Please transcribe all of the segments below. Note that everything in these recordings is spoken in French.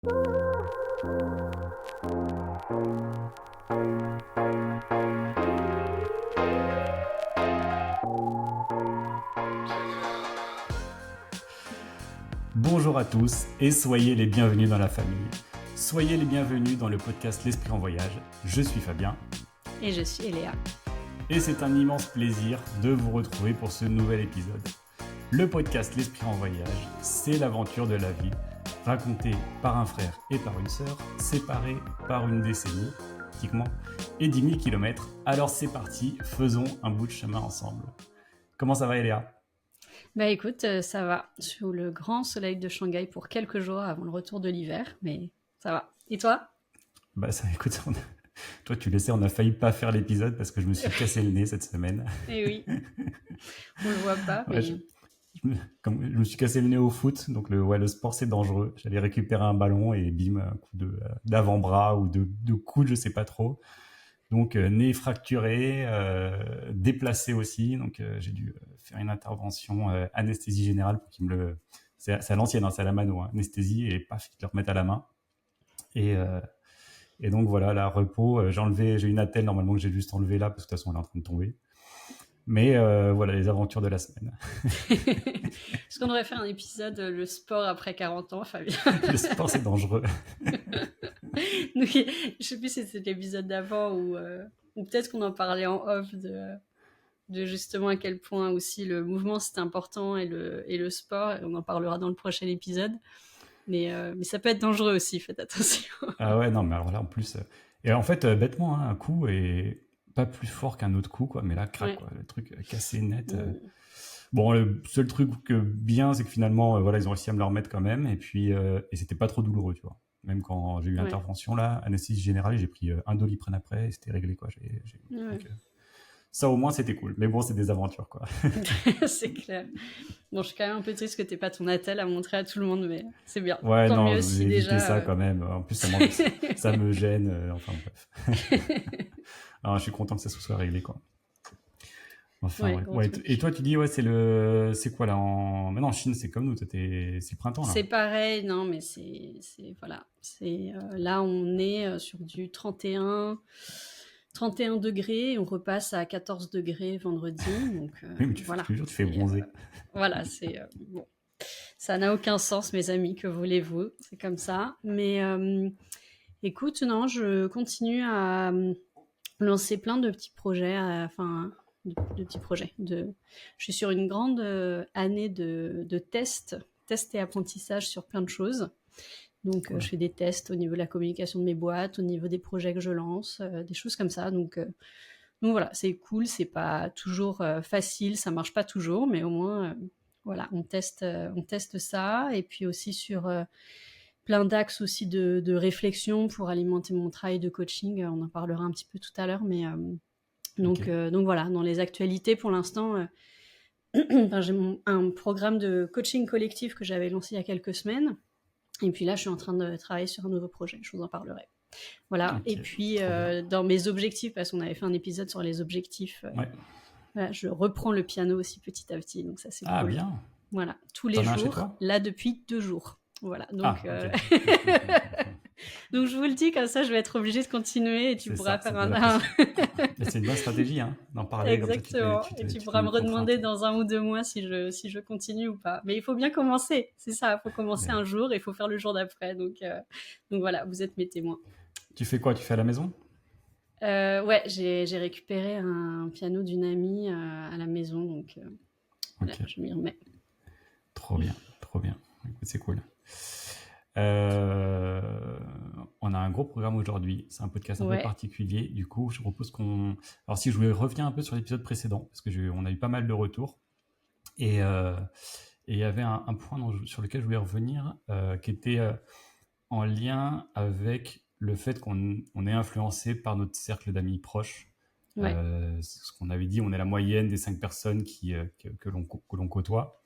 Bonjour à tous et soyez les bienvenus dans la famille. Soyez les bienvenus dans le podcast L'Esprit en Voyage. Je suis Fabien. Et je suis Eléa. Et c'est un immense plaisir de vous retrouver pour ce nouvel épisode. Le podcast L'Esprit en Voyage, c'est l'aventure de la vie, racontée par un frère et par une sœur, séparés par une décennie, pratiquement, et 10 000 km. Alors c'est parti, faisons un bout de chemin ensemble. Comment ça va Eléa ? Bah écoute, ça va, sous le grand soleil de Shanghai pour quelques jours avant le retour de l'hiver, mais ça va. Et toi ? Bah ça, écoute, toi tu le sais, on a failli pas faire l'épisode parce que je me suis cassé le nez cette semaine. Eh oui, on le voit pas, Ouais, mais... je me suis cassé le nez au foot, donc le sport c'est dangereux. J'allais récupérer un ballon et bim, un coup d'avant-bras ou de coude, je sais pas trop. Donc nez fracturé, déplacé aussi, donc j'ai dû faire une intervention anesthésie générale pour qu'ils me le... C'est à l'ancienne, hein, c'est à la mano, hein, anesthésie et paf, ils le remettent à la main. Et donc voilà, là, repos, j'ai une attelle normalement que j'ai juste enlevée là, parce que de toute façon elle est en train de tomber. Mais voilà, les aventures de la semaine. Est-ce qu'on devrait faire un épisode le sport après 40 ans, Fabien ? Le sport, c'est dangereux. Donc, je sais plus si c'était l'épisode d'avant ou peut-être qu'on en parlait en off de justement à quel point aussi le mouvement c'est important et le sport. Et on en parlera dans le prochain épisode. Mais ça peut être dangereux aussi, faites attention. Ah ouais, non, mais alors là, en plus... Et en fait, bêtement, hein, un coup est pas plus fort qu'un autre coup, quoi. Mais là, crac, Ouais. quoi. Le truc cassé net. Mm. Bon, le seul truc bien, c'est que finalement, voilà, ils ont réussi à me le remettre quand même. Et puis, et c'était pas trop douloureux, tu vois. Même quand j'ai eu l'intervention, là, anesthésie générale, j'ai pris un Doliprane après et c'était réglé, quoi. Donc, ça, au moins, c'était cool. Mais bon, c'est des aventures, quoi. C'est clair. Bon, je suis quand même un peu triste que t'aies pas ton attel à montrer à tout le monde, mais c'est bien. Ouais, Tant non, mieux j'ai si évité déjà... ça quand même. En plus, ça me gêne. Enfin, bref. Alors, je suis content que ça se soit réglé, quoi. Enfin, Ouais, ouais. Et toi, tu dis, ouais, c'est quoi là maintenant en Chine, c'est comme nous, c'est le printemps là. C'est pareil, non, mais voilà. Là, on est sur du 31 degrés, et on repasse à 14 degrés vendredi, donc Oui, mais voilà. tu fais bronzer. Voilà, c'est bon. Ça n'a aucun sens, mes amis, que voulez-vous, c'est comme ça. Mais écoute, non, je continue à lancer plein de petits projets, de petits projets. Je suis sur une grande année de tests et apprentissage sur plein de choses. Donc, je fais des tests au niveau de la communication de mes boîtes, au niveau des projets que je lance, des choses comme ça. Donc voilà, c'est cool, c'est pas toujours facile, ça marche pas toujours, mais au moins, voilà, on teste ça. Et puis aussi sur plein d'axes aussi de réflexion pour alimenter mon travail de coaching. On en parlera un petit peu tout à l'heure, mais donc voilà, dans les actualités pour l'instant, j'ai un programme de coaching collectif que j'avais lancé il y a quelques semaines. Et puis là, je suis en train de travailler sur un nouveau projet, je vous en parlerai. Voilà, Okay, et puis dans mes objectifs, parce qu'on avait fait un épisode sur les objectifs, voilà, je reprends le piano aussi petit à petit, donc ça c'est cool. Ah bien. Voilà, tous les T'en as un jours, chez toi ? là depuis 2 jours. Voilà, donc, okay. Donc je vous le dis, comme ça je vais être obligée de continuer et tu pourras faire c'est une bonne stratégie, hein, d'en parler. Exactement, comme ça, et tu pourras me redemander dans 1 ou 2 mois si je continue ou pas. Mais il faut bien commencer, c'est ça, il faut commencer un jour et il faut faire le jour d'après. Donc voilà, vous êtes mes témoins. Tu fais quoi ? Tu fais à la maison ? Ouais, j'ai récupéré un piano d'une amie à la maison, donc voilà, je m'y remets. Trop bien, trop bien. C'est cool. On a un gros programme aujourd'hui. C'est un podcast un peu particulier. Du coup, je propose qu'on... Alors si je voulais revenir un peu sur l'épisode précédent, parce que on a eu pas mal de retours. Et il y avait un point sur lequel je voulais revenir, qui était en lien avec le fait qu'on est influencé par notre cercle d'amis proches. Ce qu'on avait dit, on est la moyenne des 5 personnes que l'on côtoie.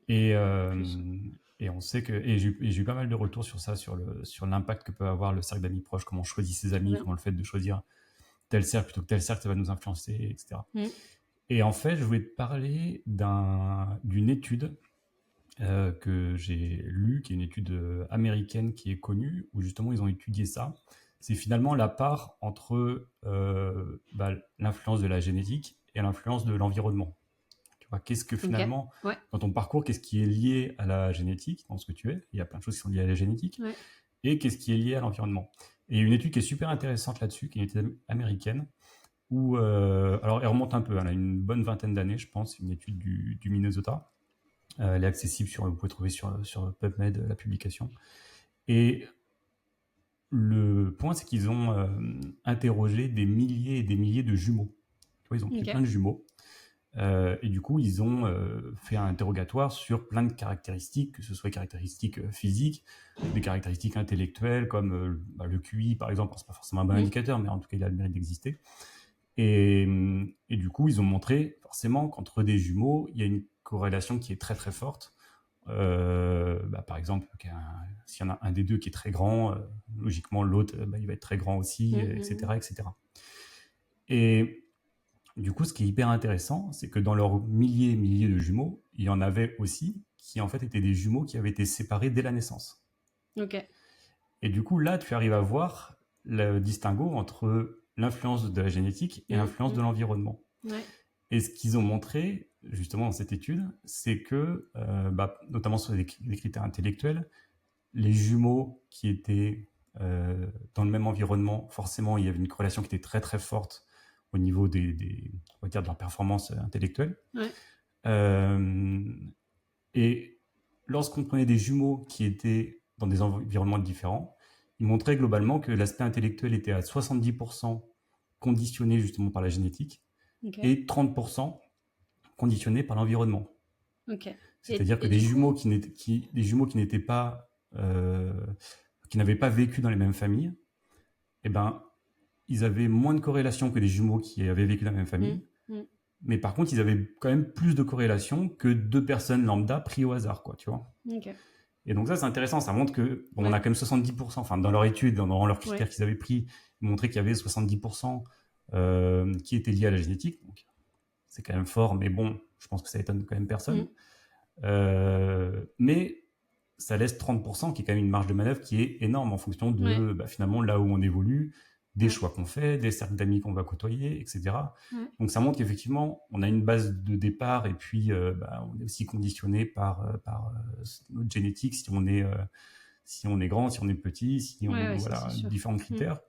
Et on sait que... Et j'ai eu pas mal de retours sur ça, sur l'impact que peut avoir le cercle d'amis proches, comment on choisit ses amis, comment le fait de choisir tel cercle plutôt que tel cercle, ça va nous influencer, etc. Et en fait, je voulais te parler d'une étude que j'ai lue, qui est une étude américaine qui est connue, où justement ils ont étudié ça. C'est finalement la part entre l'influence de la génétique et l'influence de l'environnement. Tu vois, qu'est-ce que Ok. finalement, Ouais. dans ton parcours, qu'est-ce qui est lié à la génétique, dans ce que tu es? Il y a plein de choses qui sont liées à la génétique. Ouais. Et qu'est-ce qui est lié à l'environnement. Et il y a une étude qui est super intéressante là-dessus, qui est une étude américaine, où, alors elle remonte un peu, elle a une bonne vingtaine d'années, je pense, une étude du Minnesota. Elle est accessible, vous pouvez trouver sur PubMed la publication. Et le point, c'est qu'ils ont interrogé des milliers et des milliers de jumeaux. Tu vois, ils ont pris plein de jumeaux. Et du coup, ils ont fait un interrogatoire sur plein de caractéristiques, que ce soit des caractéristiques physiques, des caractéristiques intellectuelles, comme le QI, par exemple. C'est pas forcément un bon indicateur, mais en tout cas, il a le mérite d'exister. Et du coup, ils ont montré forcément qu'entre des jumeaux, il y a une corrélation qui est très très forte. Par exemple, s'il y en a un des deux qui est très grand, logiquement l'autre, il va être très grand aussi, etc., etc. Et du coup, ce qui est hyper intéressant, c'est que dans leurs milliers et milliers de jumeaux, il y en avait aussi qui en fait étaient des jumeaux qui avaient été séparés dès la naissance. Ok. Et du coup, là, tu arrives à voir le distinguo entre l'influence de la génétique et l'influence de l'environnement. Ouais. Et ce qu'ils ont montré, justement, dans cette étude, c'est que, notamment sur les critères intellectuels, les jumeaux qui étaient dans le même environnement, forcément, il y avait une corrélation qui était très très forte au niveau on va dire de leur performance intellectuelle. Ouais. Et lorsqu'on prenait des jumeaux qui étaient dans des environnements différents, ils montraient globalement que l'aspect intellectuel était à 70% conditionné justement par la génétique et 30% conditionné par l'environnement. Okay. C'est-à-dire que des jumeaux qui n'étaient pas, qui n'avaient pas vécu dans les mêmes familles, eh ben, ils avaient moins de corrélation que des jumeaux qui avaient vécu dans la même famille. Mais par contre, ils avaient quand même plus de corrélation que deux personnes lambda prises au hasard, quoi, tu vois. Okay. Et donc ça, c'est intéressant. Ça montre que, bon, on a quand même 70%, enfin, dans leur étude, dans leurs critères qu'ils avaient pris, ils montraient qu'il y avait 70% qui étaient liés à la génétique. Donc, c'est quand même fort, mais bon, je pense que ça étonne quand même personne. Mais ça laisse 30% qui est quand même une marge de manœuvre qui est énorme en fonction de finalement là où on évolue, des choix qu'on fait, des cercles d'amis qu'on va côtoyer, etc. Donc ça montre qu'effectivement, on a une base de départ et puis on est aussi conditionné par notre génétique si on est grand, si on est petit, si on voilà, différents critères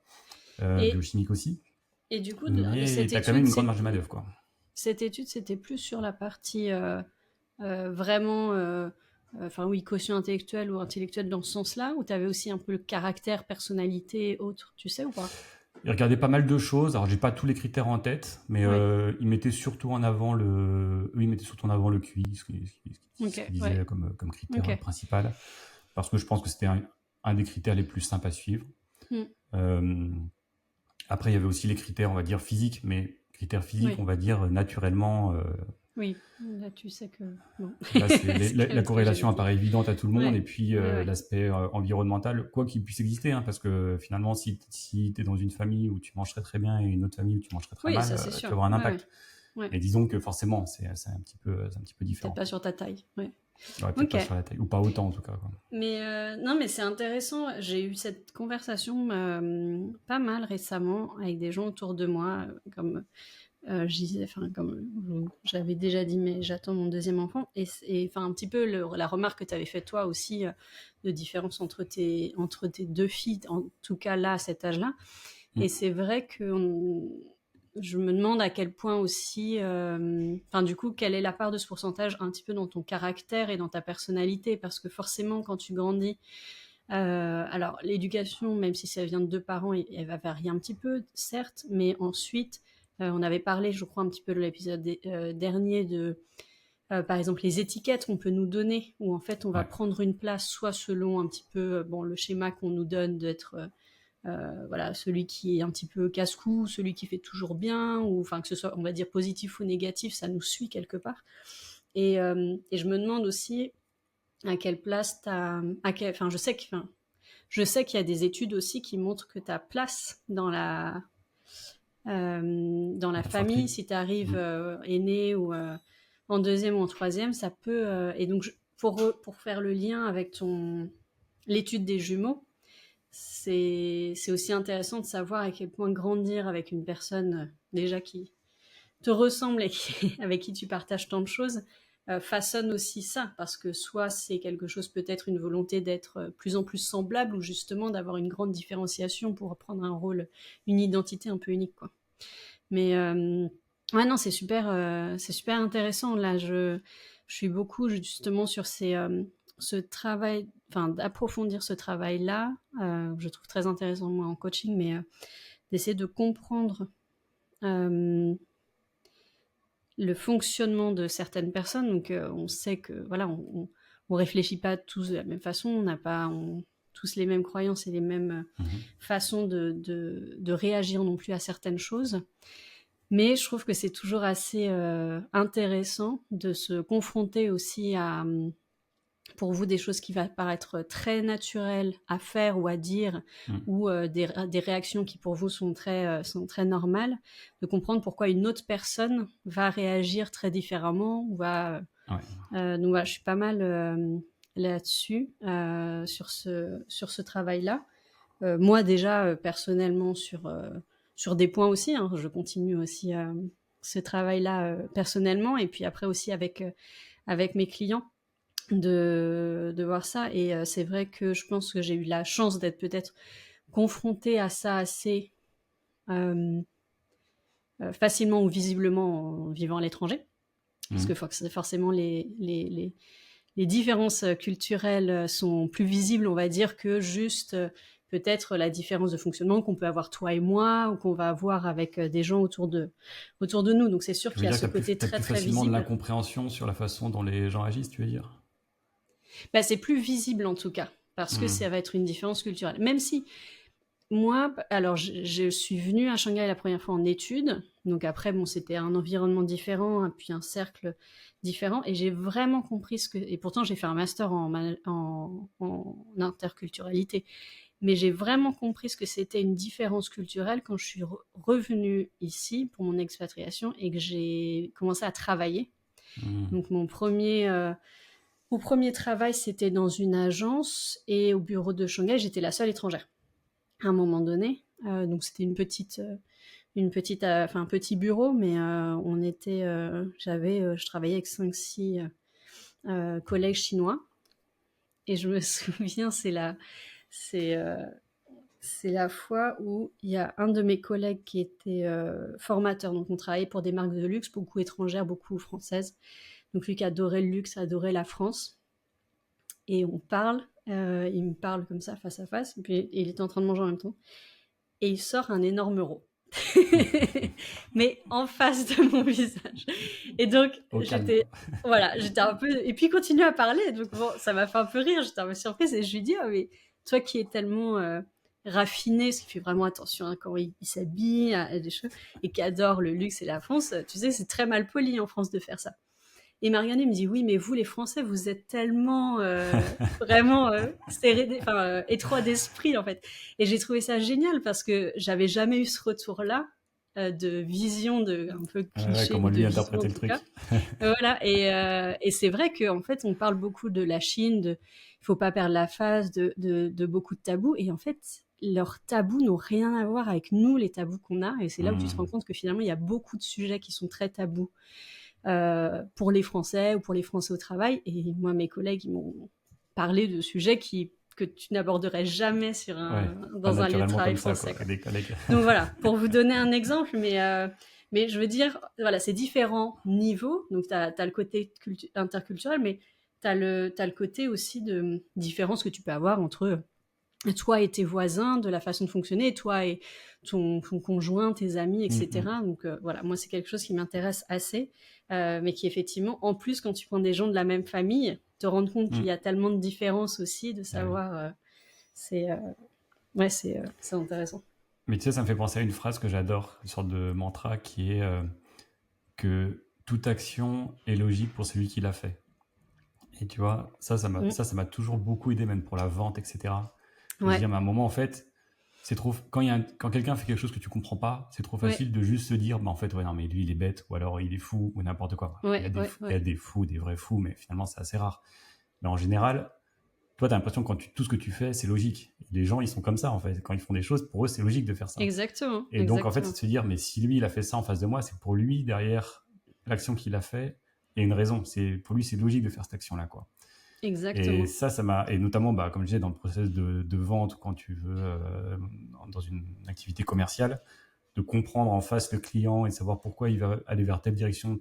biochimiques aussi. Et du coup, mais tu as quand même une grande marge de manœuvre, quoi. Cette étude, c'était plus sur la partie vraiment quotient intellectuel ou intellectuel dans ce sens-là, ou tu avais aussi un peu le caractère, personnalité, autres, tu sais ou pas? Il regardait pas mal de choses. Alors, j'ai pas tous les critères en tête, mais il mettait surtout en avant le QI, ce qu'il disait comme critère principal, parce que je pense que c'était un des critères les plus simples à suivre. Après, il y avait aussi les critères, on va dire, physiques, mais critères physiques, on va dire, naturellement. Oui, là tu sais que... Bon. Là, la corrélation apparaît évidente à tout le monde, et puis l'aspect environnemental, quoi qu'il puisse exister, hein, parce que finalement, si tu es dans une famille où tu manges très très bien et une autre famille où tu manges très très mal, tu vas avoir un impact. Mais disons que forcément, c'est un petit peu différent. Peut-être pas sur ta taille, peut-être pas sur la taille, ou pas autant en tout cas, quoi. Mais non, mais c'est intéressant. J'ai eu cette conversation pas mal récemment avec des gens autour de moi, comme je disais, comme j'avais déjà dit, mais j'attends mon deuxième enfant. Et un petit peu la remarque que tu avais faite toi aussi, de différence entre tes deux filles, en tout cas là, à cet âge-là. Et c'est vrai que je me demande à quel point aussi, du coup, quelle est la part de ce pourcentage un petit peu dans ton caractère et dans ta personnalité, parce que forcément, quand tu grandis, alors l'éducation, même si ça vient de deux parents, elle va varier un petit peu, certes, mais ensuite, on avait parlé, je crois, un petit peu de l'épisode dernier de, par exemple, les étiquettes qu'on peut nous donner, où en fait, on va prendre une place, soit selon un petit peu le schéma qu'on nous donne d'être... celui qui est un petit peu casse-cou, celui qui fait toujours bien, ou enfin que ce soit, on va dire, positif ou négatif, ça nous suit quelque part. Et je me demande aussi à quelle place je sais qu'il y a des études aussi qui montrent que ta place dans la famille, si tu arrives aîné ou en deuxième ou en troisième, ça peut... et donc, pour faire le lien avec l'étude des jumeaux, c'est aussi intéressant de savoir à quel point grandir avec une personne déjà qui te ressemble et avec qui tu partages tant de choses façonne aussi ça, parce que soit c'est quelque chose, peut-être une volonté d'être plus en plus semblable, ou justement d'avoir une grande différenciation pour prendre un rôle, une identité un peu unique, quoi. Mais ouais, non, c'est super intéressant. Là, je suis beaucoup justement sur ce travail, enfin d'approfondir ce travail-là. Je trouve très intéressant, moi, en coaching, mais d'essayer de comprendre le fonctionnement de certaines personnes. Donc, on sait que voilà, on réfléchit pas tous de la même façon, on n'a pas tous les mêmes croyances et les mêmes façons de réagir non plus à certaines choses. Mais je trouve que c'est toujours assez intéressant de se confronter aussi à, pour vous, des choses qui vont paraître très naturelles à faire ou à dire, ou des réactions qui pour vous sont très normales, de comprendre pourquoi une autre personne va réagir très différemment, ou va... donc voilà, je suis pas mal là-dessus, sur ce travail-là. Moi déjà, personnellement, sur des points aussi, hein, je continue aussi ce travail-là personnellement, et puis après aussi avec mes clients, de voir ça. Et c'est vrai que je pense que j'ai eu la chance d'être peut-être confrontée à ça assez facilement ou visiblement en vivant à l'étranger, parce que forcément les différences culturelles sont plus visibles, on va dire, que juste peut-être la différence de fonctionnement qu'on peut avoir toi et moi, ou qu'on va avoir avec des gens autour de nous. Donc c'est sûr qu'il y a ce côté très très visible. Facilement de l'incompréhension sur la façon dont les gens agissent, tu veux dire? Bah, c'est plus visible en tout cas, parce que ça va être une différence culturelle. Même si moi, alors je suis venue à Shanghai la première fois en études, donc après, bon, c'était un environnement différent, puis un cercle différent, et j'ai vraiment compris et pourtant j'ai fait un master en interculturalité, mais j'ai vraiment compris ce que c'était une différence culturelle quand je suis revenue ici pour mon expatriation et que j'ai commencé à travailler. Donc mon premier travail, c'était dans une agence, et au bureau de Shanghai, j'étais la seule étrangère à un moment donné. Donc c'était un petit bureau, mais je travaillais avec 5-6 collègues chinois. Et je me souviens, c'est la fois où il y a un de mes collègues qui était formateur. Donc on travaillait pour des marques de luxe, beaucoup étrangères, beaucoup françaises. Donc lui qui adorait le luxe, adorait la France. Et on parle, il me parle comme ça, face à face, et il était en train de manger en même temps. Et il sort un énorme euro. Mais en face de mon visage. Et donc, j'étais un peu... Et puis, il continue à parler. Donc, bon, ça m'a fait un peu rire. J'étais un peu surprise. Et je lui dis, mais toi qui es tellement raffiné, ce qui fait vraiment attention quand il s'habille, à des choses, et qui adore le luxe et la France, tu sais, c'est très mal poli en France de faire ça. Et Marianne me dit, oui, mais vous, les Français, vous êtes tellement vraiment étroit d'esprit, en fait. Et j'ai trouvé ça génial, parce que j'avais jamais eu ce retour-là de vision un peu cliché. Comment lui interpréter le truc. Voilà. Et c'est vrai qu'en fait, on parle beaucoup de la Chine, il faut pas perdre la face, de beaucoup de tabous. Et en fait, leurs tabous n'ont rien à voir avec nous, les tabous qu'on a. Et c'est là où tu te rends compte que finalement, il y a beaucoup de sujets qui sont très tabous. Pour les Français ou pour les Français au travail. Et moi, mes collègues, ils m'ont parlé de sujets que tu n'aborderais jamais dans un lieu de travail français. Donc voilà, pour vous donner un exemple, mais je veux dire, voilà, c'est différents niveaux. Donc tu as le côté interculturel, mais tu as le côté aussi de différence que tu peux avoir entre toi et tes voisins, de la façon de fonctionner, toi et ton conjoint, tes amis, etc. Donc voilà, moi c'est quelque chose qui m'intéresse assez, mais qui effectivement, en plus, quand tu prends des gens de la même famille, te rendre compte qu'il y a tellement de différences aussi, de savoir, c'est intéressant. Mais tu sais, ça me fait penser à une phrase que j'adore, une sorte de mantra, qui est que toute action est logique pour celui qui l'a fait. Et tu vois, ça m'a toujours beaucoup aidé, même pour la vente, etc. Je veux dire, mais à un moment, en fait, c'est trop. Quand quelqu'un fait quelque chose que tu comprends pas, c'est trop facile de juste se dire, en fait, non, mais lui, il est bête, ou alors il est fou, ou n'importe quoi. Il y a des fous, des vrais fous, mais finalement, c'est assez rare. Mais en général, toi, tu as l'impression que tout ce que tu fais, c'est logique. Et les gens, ils sont comme ça, en fait. Quand ils font des choses, pour eux, c'est logique de faire ça. Exactement. Et donc, en fait, c'est de se dire, mais si lui, il a fait ça en face de moi, c'est pour lui, derrière l'action qu'il a fait, il y a une raison. Pour lui, c'est logique de faire cette action-là, quoi. Exactement. Et ça m'a... Et notamment, comme je disais, dans le process de vente, quand tu veux, dans une activité commerciale, de comprendre en face le client et de savoir pourquoi il va aller vers telle direction,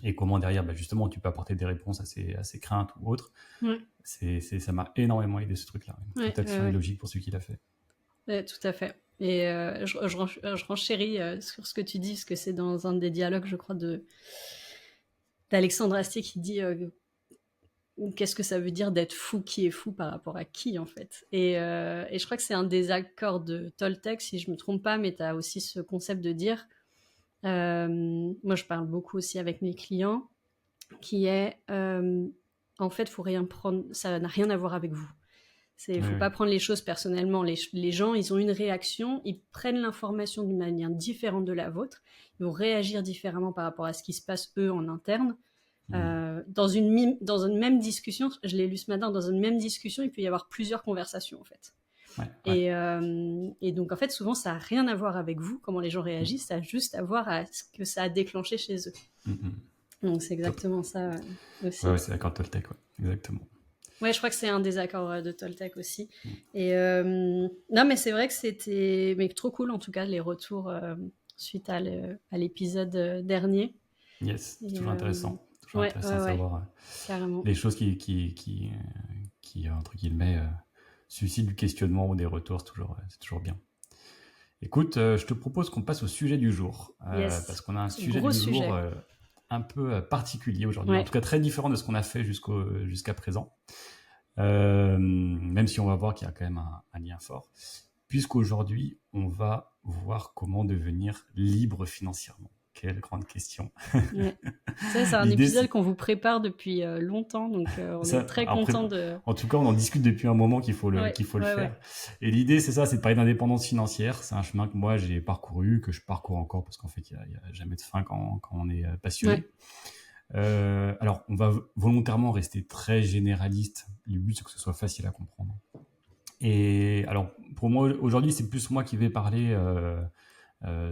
et comment derrière, justement, tu peux apporter des réponses à ses craintes ou autres. Ouais. Ça m'a énormément aidé, ce truc-là. Toute action est logique pour celui qui l'a fait. Ouais, tout à fait. Et je renchéris sur ce que tu dis, parce que c'est dans un des dialogues, je crois, d'Alexandre Astier qui dit qu'est-ce que ça veut dire d'être fou, qui est fou par rapport à qui, en fait. Et je crois que c'est un des accords de Toltec, si je me trompe pas, mais tu as aussi ce concept de dire, moi je parle beaucoup aussi avec mes clients, qui est, en fait, faut rien prendre, ça n'a rien à voir avec vous. Il ne faut pas prendre les choses personnellement. Les gens, ils ont une réaction, ils prennent l'information d'une manière différente de la vôtre, ils vont réagir différemment par rapport à ce qui se passe, eux, en interne. Dans une même discussion, je l'ai lu ce matin, dans une même discussion, il peut y avoir plusieurs conversations, en fait. Et donc, en fait, souvent, ça n'a rien à voir avec vous, comment les gens réagissent, ça a juste à voir à ce que ça a déclenché chez eux. Donc, c'est exactement ça aussi. Ouais, c'est l'accord Toltec, exactement. Ouais, je crois que c'est un des accords de Toltec aussi. Et non, mais c'est vrai que c'était trop cool, en tout cas, les retours suite à l'épisode dernier. Yes, c'est toujours intéressant. Toujours intéressant de savoir les choses qui entre guillemets, suscitent du questionnement ou des retours. C'est toujours bien. Écoute, je te propose qu'on passe au sujet du jour. Parce qu'on a un sujet du jour un peu particulier aujourd'hui. En tout cas, très différent de ce qu'on a fait jusqu'à présent. Même si on va voir qu'il y a quand même un lien fort. Puisqu'aujourd'hui, on va voir comment devenir libre financièrement. Quelle grande question. Ça, c'est un épisode qu'on vous prépare depuis longtemps, donc on est très content de... En tout cas, on en discute depuis un moment qu'il faut le faire. Et l'idée, c'est ça, c'est de parler d'indépendance financière. C'est un chemin que moi, j'ai parcouru, que je parcours encore, parce qu'en fait, il n'y a jamais de fin quand on est passionné. Alors, on va volontairement rester très généraliste. Le but, c'est que ce soit facile à comprendre. Et alors, pour moi, aujourd'hui, c'est plus moi qui vais parler...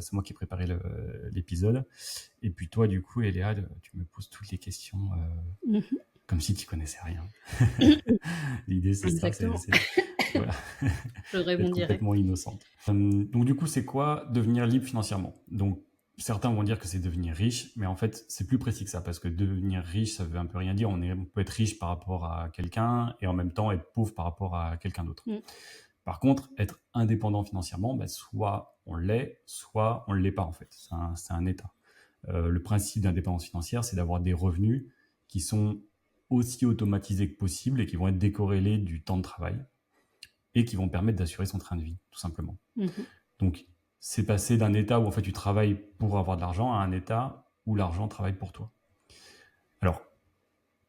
c'est moi qui ai préparé l'épisode. Et puis toi, du coup, Eléa, tu me poses toutes les questions comme si tu connaissais rien. L'idée, c'est exactement. ça. Voilà. Je rebondirai. Complètement innocente. Donc, du coup, c'est quoi devenir libre financièrement ? Donc, certains vont dire que c'est devenir riche, mais en fait, c'est plus précis que ça, parce que devenir riche, ça veut un peu rien dire. On peut être riche par rapport à quelqu'un et en même temps être pauvre par rapport à quelqu'un d'autre. Par contre, être indépendant financièrement, soit on l'est, soit on ne l'est pas, en fait. C'est un état. Le principe d'indépendance financière, c'est d'avoir des revenus qui sont aussi automatisés que possible et qui vont être décorrélés du temps de travail et qui vont permettre d'assurer son train de vie, tout simplement. Donc, c'est passer d'un état où en fait tu travailles pour avoir de l'argent à un état où l'argent travaille pour toi. Alors,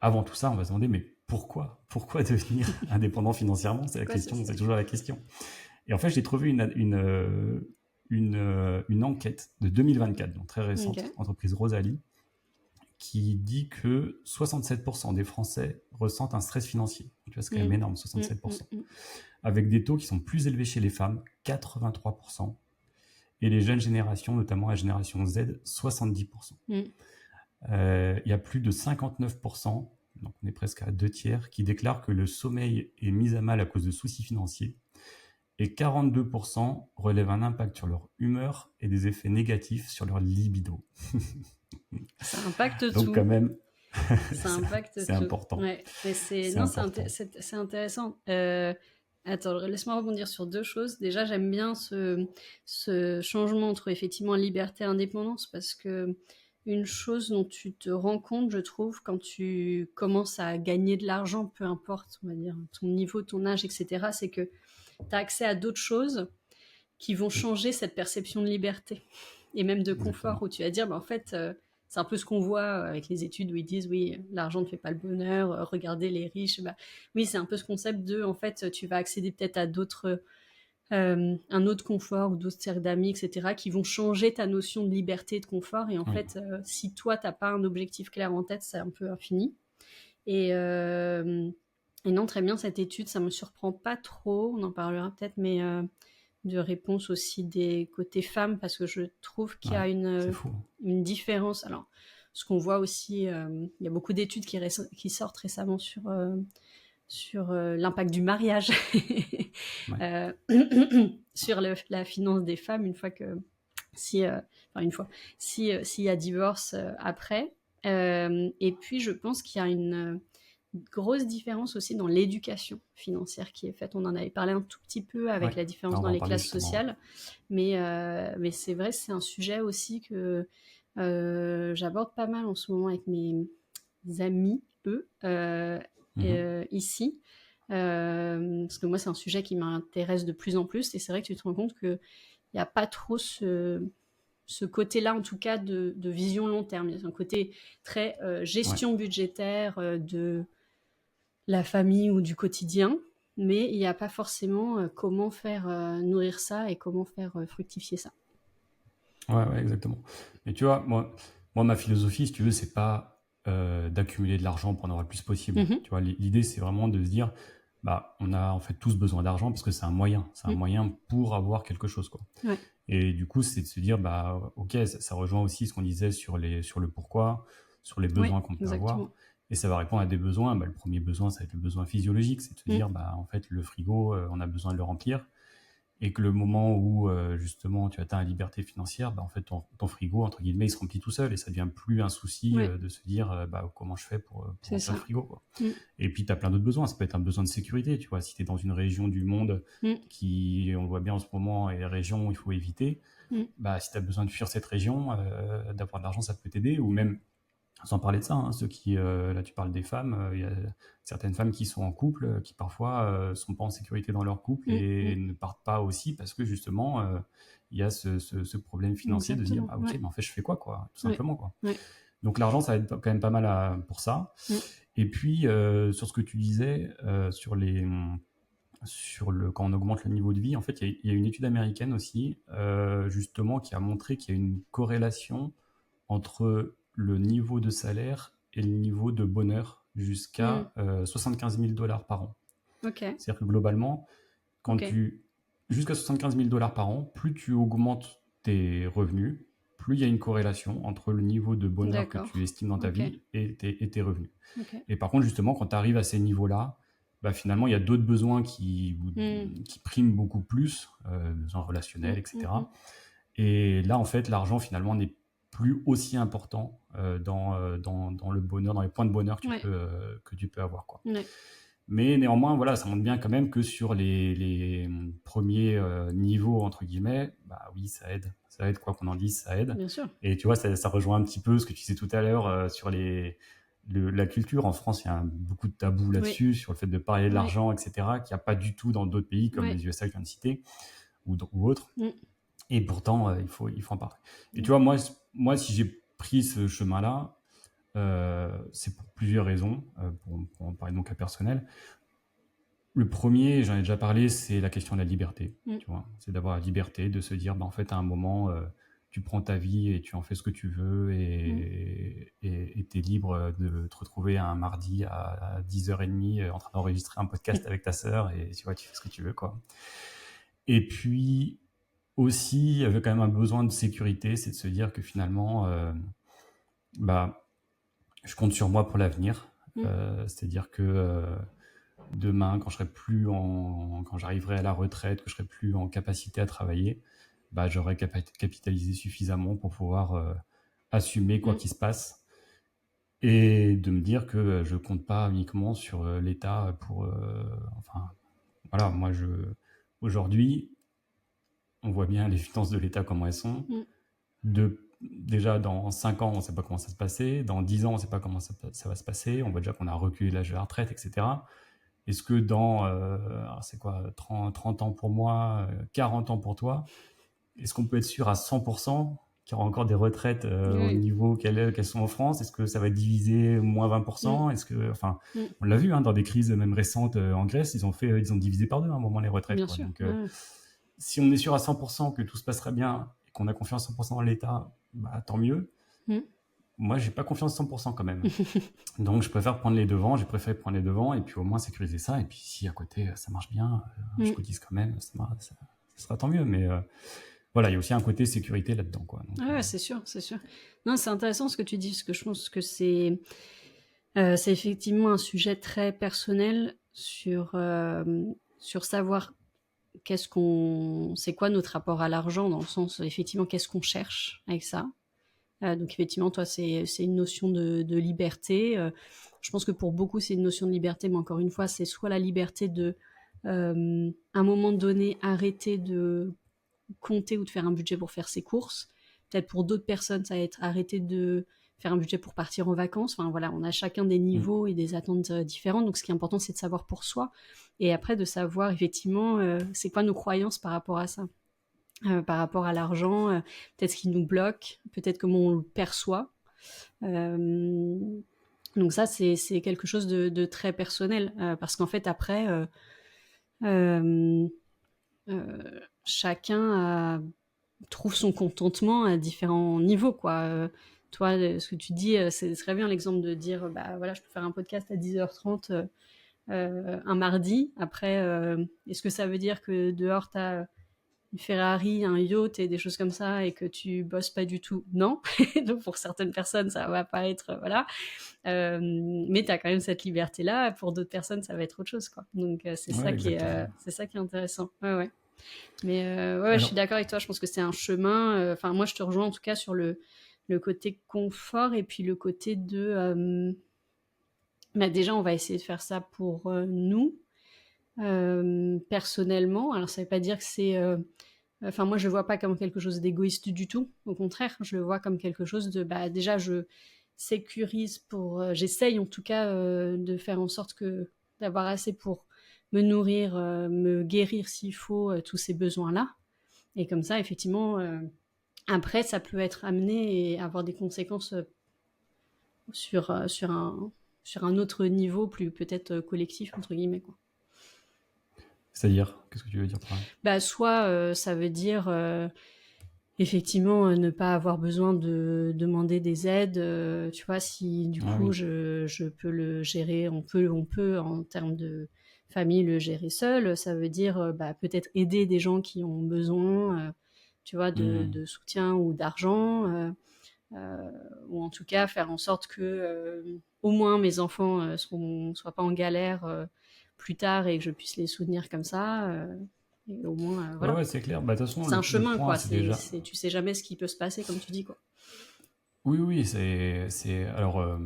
avant tout ça, on va se demander, mais pourquoi devenir indépendant financièrement ? C'est la question, c'est toujours la question. Et en fait, j'ai trouvé une enquête de 2024, donc très récente, entreprise Rosalie, qui dit que 67% des Français ressentent un stress financier. Tu vois, c'est quand même énorme, 67%. Avec des taux qui sont plus élevés chez les femmes, 83%, et les jeunes générations, notamment la génération Z, 70%. Il y a plus de 59%, donc on est presque à 2/3, qui déclarent que le sommeil est mis à mal à cause de soucis financiers, et 42% relèvent un impact sur leur humeur et des effets négatifs sur leur libido. Ça impacte donc, tout. Quand même, ça impacte c'est tout. important. Ouais, mais c'est intéressant. Attends, laisse-moi rebondir sur deux choses. Déjà, j'aime bien ce changement entre effectivement liberté et indépendance, parce que une chose dont tu te rends compte, je trouve, quand tu commences à gagner de l'argent, peu importe, on va dire, ton niveau, ton âge, etc., c'est que tu as accès à d'autres choses qui vont changer cette perception de liberté et même de confort. Exactement. Où tu vas dire, en fait, c'est un peu ce qu'on voit avec les études où ils disent, oui, l'argent ne fait pas le bonheur, regardez les riches. Oui, c'est un peu ce concept de, en fait, tu vas accéder peut-être à d'autres, un autre confort ou d'autres cercles d'amis, etc., qui vont changer ta notion de liberté et de confort. Et en fait, si toi, tu n'as pas un objectif clair en tête, c'est un peu infini. Et non, très bien, cette étude, ça me surprend pas trop, on en parlera peut-être, mais de réponse aussi des côtés femmes, parce que je trouve qu'il y a c'est fou. une différence. Alors, ce qu'on voit aussi, il y a beaucoup d'études qui sortent récemment sur l'impact du mariage, Ouais. euh, sur la finance des femmes, une fois que si, enfin une fois, s'il y a divorce après. Et puis, je pense qu'il y a une grosse différence aussi dans l'éducation financière qui est faite. On en avait parlé un tout petit peu avec Ouais. la différence On dans va en les parler classes justement. sociales, mais c'est vrai, c'est un sujet aussi que j'aborde pas mal en ce moment avec mes amis, eux, Mhm. ici. Parce que moi, c'est un sujet qui m'intéresse de plus en plus, et c'est vrai que tu te rends compte qu'il n'y a pas trop ce côté-là, en tout cas, de vision long terme. Il y a un côté très Ouais. gestion budgétaire de la famille ou du quotidien, mais il n'y a pas forcément comment faire nourrir ça et comment faire fructifier ça. Ouais, exactement. Mais tu vois, moi, ma philosophie, si tu veux, c'est pas d'accumuler de l'argent pour en avoir le plus possible. Mhm. Tu vois, l'idée, c'est vraiment de se dire, bah, on a en fait tous besoin d'argent parce que c'est un Mm. moyen pour avoir quelque chose, quoi. Ouais. Et du coup, c'est de se dire, bah, ok, ça rejoint aussi ce qu'on disait sur le pourquoi, sur les Ouais, besoins qu'on peut avoir. exactement. Et ça va répondre à des besoins. Bah, le premier besoin, ça va être le besoin physiologique, c'est de se Mm. dire, bah, en fait, le frigo, on a besoin de le remplir. Et que le moment où justement tu atteins la liberté financière, bah, en fait ton frigo entre guillemets il se remplit tout seul et ça devient plus un souci Ouais, de se dire bah, comment je fais pour c'est remplir le ça. frigo quoi. Mm. Et puis tu as plein d'autres besoins, ça peut être un besoin de sécurité, tu vois, si tu es dans une région du monde Mm. qui on le voit bien en ce moment et les régions où il faut éviter, Mm. bah si tu as besoin de fuir cette région, d'avoir de l'argent ça peut t'aider ou même sans parler de ça, hein, ceux qui, là tu parles des femmes, il y a certaines femmes qui sont en couple, qui parfois sont pas en sécurité dans leur couple Mm. et Mm. ne partent pas aussi parce que justement il y a ce problème financier de se dire Exactement. ah ok Ouais. mais en fait je fais quoi tout Ouais. simplement quoi. Ouais. Donc l'argent ça va être quand même pas mal pour ça. Mm. Et puis sur ce que tu disais quand on augmente le niveau de vie, en fait il y a une étude américaine aussi justement qui a montré qu'il y a une corrélation entre le niveau de salaire et le niveau de bonheur Mm. jusqu'à 75 000 dollars par an. Ok. C'est-à-dire que globalement, quand Ok. tu jusqu'à 75 000 dollars par an, plus tu augmentes tes revenus, plus il y a une corrélation entre le niveau de bonheur que tu D'accord. estimes dans ta Ok. vie et tes revenus. Ok. Et par contre, justement, quand tu arrives à ces niveaux-là, bah, finalement, il y a d'autres besoins Mm. qui priment beaucoup plus, besoins relationnels, Mm. Mm. Mm. etc. Et là, en fait, l'argent, finalement, n'est plus aussi important dans le bonheur, dans les points de bonheur Ouais. que tu peux avoir, quoi. Ouais. Mais néanmoins, voilà, ça montre bien quand même que sur les premiers niveaux, entre guillemets, bah oui, ça aide. Ça aide, quoi qu'on en dise, ça aide. Bien sûr. Et tu vois, ça rejoint un petit peu ce que tu disais tout à l'heure sur la culture. En France, il y a beaucoup de tabous Oui. là-dessus, sur le fait de parler de Oui. l'argent, etc., qu'il n'y a pas du tout dans d'autres pays comme Oui. les USA que je viens de citer, ou autres. Mm. Et pourtant, il faut en parler. Et tu vois, moi si j'ai pris ce chemin-là, c'est pour plusieurs raisons, pour en parler de mon cas personnel. Le premier, j'en ai déjà parlé, c'est la question de la liberté. Mm. Tu vois, c'est d'avoir la liberté de se dire, bah, en fait, à un moment, tu prends ta vie et tu en fais ce que tu veux Mm. et tu es libre de te retrouver un mardi à 10h30 en train d'enregistrer un podcast avec ta sœur et tu vois, tu fais ce que tu veux, quoi. Et puis, aussi, il y avait quand même un besoin de sécurité, c'est de se dire que finalement, bah, je compte sur moi pour l'avenir. Mm. C'est-à-dire que demain, quand j'arriverai à la retraite, que je serai plus en capacité à travailler, bah, j'aurai capitalisé suffisamment pour pouvoir assumer quoi Mm. qu'il se passe et de me dire que je compte pas uniquement sur l'État enfin, voilà, aujourd'hui, on voit bien les finances de l'État comment elles sont. Mm. Déjà, dans 5 ans, on ne sait pas comment ça va se passer. Dans 10 ans, on ne sait pas comment ça va se passer. On voit déjà qu'on a reculé l'âge de la retraite, etc. Est-ce que dans, c'est quoi, 30 ans pour moi, 40 ans pour toi, est-ce qu'on peut être sûr à 100% qu'il y aura encore des retraites au Oui. niveau qu'elles sont en France? Est-ce que ça va être divisé moins Mm. 20%? Enfin, Mm. on l'a vu hein, dans des crises même récentes en Grèce, ils ont divisé par deux à un moment les retraites, Bien quoi. sûr. Donc, Ouais. si on est sûr à 100% que tout se passera bien et qu'on a confiance à 100% dans l'État, bah, tant mieux. Mm. moi, j'ai pas confiance 100% quand même. Donc, je préfère prendre les devants. J'ai préféré prendre les devants et puis au moins sécuriser ça. Et puis, si à côté, ça marche bien, je cotise quand même, ça sera tant mieux. Mais voilà, il y a aussi un côté sécurité là-dedans, quoi. Donc, Ouais, c'est sûr, c'est sûr. Non, c'est intéressant ce que tu dis, parce que je pense que c'est effectivement un sujet très personnel sur savoir c'est quoi notre rapport à l'argent, dans le sens, effectivement, qu'est-ce qu'on cherche avec ça. Donc effectivement, toi, c'est une notion de liberté. Je pense que pour beaucoup, c'est une notion de liberté, mais encore une fois, c'est soit la liberté de, à un moment donné, arrêter de compter ou de faire un budget pour faire ses courses. Peut-être pour d'autres personnes, ça va être arrêter de faire un budget pour partir en vacances. Enfin voilà, on a chacun des niveaux et des attentes différentes. Donc ce qui est important, c'est de savoir pour soi. Et après, de savoir effectivement, c'est quoi nos croyances par rapport à ça. Par rapport à l'argent, peut-être ce qui nous bloque, peut-être comment on le perçoit. Donc ça, c'est quelque chose de très personnel. Parce qu'en fait, après, chacun trouve son contentement à différents niveaux, quoi. Toi, ce que tu dis, c'est très bien l'exemple de dire, bah voilà, je peux faire un podcast à 10h30 un mardi. Après, est-ce que ça veut dire que dehors, tu as une Ferrari, un yacht et des choses comme ça et que tu bosses pas du tout? Non. Donc pour certaines personnes, ça va pas être, voilà. Mais tu as quand même cette liberté-là. Pour d'autres personnes, ça va être autre chose, quoi. Donc c'est ça qui est intéressant. Ouais. Mais ouais, je suis d'accord avec toi. Je pense que c'est un chemin. Enfin, moi, je te rejoins en tout cas sur le côté confort et puis le côté de. Bah, déjà, on va essayer de faire ça pour nous, personnellement. Alors, ça veut pas dire que c'est. Enfin, moi, je le vois pas comme quelque chose d'égoïste du tout. Au contraire, je le vois comme quelque chose de. Bah, déjà, je sécurise pour. J'essaye en tout cas de faire en sorte d'avoir assez pour me nourrir, me guérir s'il faut, tous ces besoins-là. Et comme ça, effectivement, après, ça peut être amené et avoir des conséquences sur un autre niveau, plus peut-être collectif, entre guillemets, quoi. c'est-à-dire, qu'est-ce que tu veux dire par là? Bah, soit ça veut dire effectivement ne pas avoir besoin de demander des aides, tu vois, si du coup Oui. je peux le gérer, on peut en termes de famille le gérer seul. Ça veut dire bah, peut-être aider des gens qui ont besoin, tu vois, de soutien ou d'argent, ou en tout cas faire en sorte que au moins mes enfants soient pas en galère plus tard et que je puisse les soutenir comme ça. Et au moins, voilà. Ouais, c'est clair. Bah, de toute façon, C'est un le chemin, point, quoi. c'est déjà. Tu sais jamais ce qui peut se passer, comme tu dis, quoi. Oui, alors,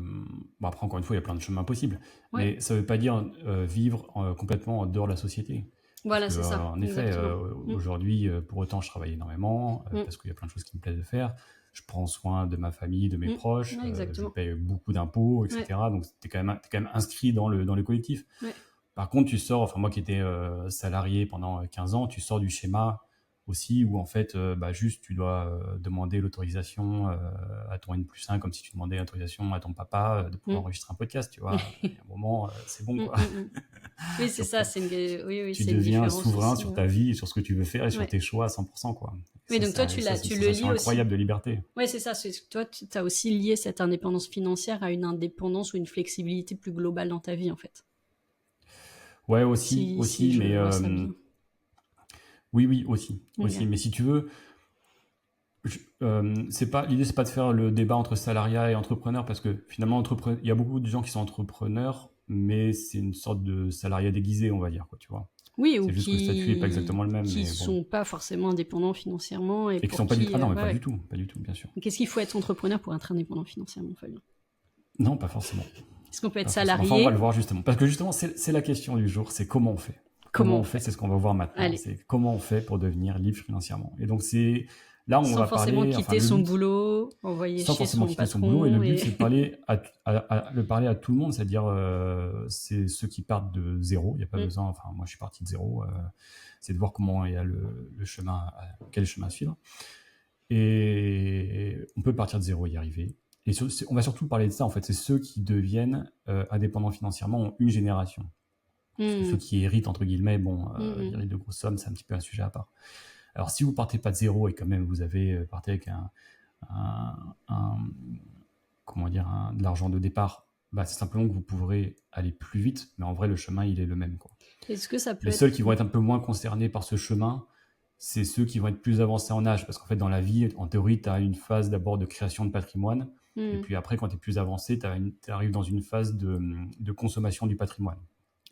bon, après, encore une fois, il y a plein de chemins possibles, Ouais. mais ça ne veut pas dire vivre complètement en dehors de la société. Parce Voilà, que, c'est ça. en effet, Exactement. aujourd'hui, pour autant, je travaille énormément, Mm. parce qu'il y a plein de choses qui me plaisent de faire. Je prends soin de ma famille, de mes proches, Ouais, je exactement. paye beaucoup d'impôts, Ouais. etc. Donc, t'es quand même inscrit dans le collectif. Ouais. Par contre, tu sors, enfin moi qui étais salarié pendant 15 ans, tu sors du schéma aussi où en fait, bah, juste tu dois demander l'autorisation à ton N+1 comme si tu demandais l'autorisation à ton papa de pouvoir enregistrer un podcast, tu vois. Il y a un moment, c'est bon, quoi. Oui, c'est ça. Oui, Tu c'est une deviens différence souverain aussi. sur ta vie, sur ce que tu veux faire et sur Ouais. tes choix à 100%, quoi. Oui, Ça, donc toi, c'est tu une le sensation lis aussi. incroyable de liberté. Ouais, c'est ça. Toi, tu as aussi lié cette indépendance financière à une indépendance ou une flexibilité plus globale dans ta vie, en fait. Ouais, Si aussi, je mais vois ça bien. oui, aussi. Okay. Mais si tu veux, l'idée, c'est pas de faire le débat entre salariat et entrepreneur parce que finalement, il y a beaucoup de gens qui sont entrepreneurs, mais c'est une sorte de salariat déguisé, on va dire, quoi, tu vois. Oui, ou C'est juste que le statut est pas exactement le même, qui mais bon. sont pas forcément indépendants financièrement et Et qui pour sont pas du tout. qui. Ah non, mais Ouais, ouais. pas du tout, bien sûr. Qu'est-ce qu'il faut être entrepreneur pour être indépendant financièrement, Fabien? Non, pas forcément. Est-ce qu'on peut être Pas forcément. Enfin, on va le salarié? voir justement. Parce que justement, c'est la question du jour, c'est comment on fait. Comment Comment on on fait, fait? c'est ce qu'on va voir maintenant. Allez, C'est comment on fait pour devenir libre financièrement. Et donc, là, on sans va forcément parler, enfin, quitter le son but, boulot, envoyer sans chier forcément son quitter son boulot. Et le patron but, et c'est de parler parler à tout le monde, c'est-à-dire c'est ceux qui partent de zéro. Il n'y a pas besoin, enfin moi je suis parti de zéro. C'est de voir comment il y a le chemin, quel chemin suivre. Et on peut partir de zéro et y arriver. Et on va surtout parler de ça en fait. C'est ceux qui deviennent indépendants financièrement en une génération. Parce que ceux qui héritent entre guillemets, bon, ils héritent de grosses sommes, c'est un petit peu un sujet à part. Alors si vous partez pas de zéro et quand même vous avez partez avec comment dire, de l'argent de départ, c'est simplement que vous pourrez aller plus vite, mais en vrai, le chemin, il est le même, quoi. Est-ce que ça peut Les être... seuls qui vont être un peu moins concernés par ce chemin, c'est ceux qui vont être plus avancés en âge. Parce qu'en fait, dans la vie, en théorie, tu as une phase d'abord de création de patrimoine. Et puis après, quand tu es plus avancé, tu arrives dans une phase de consommation du patrimoine.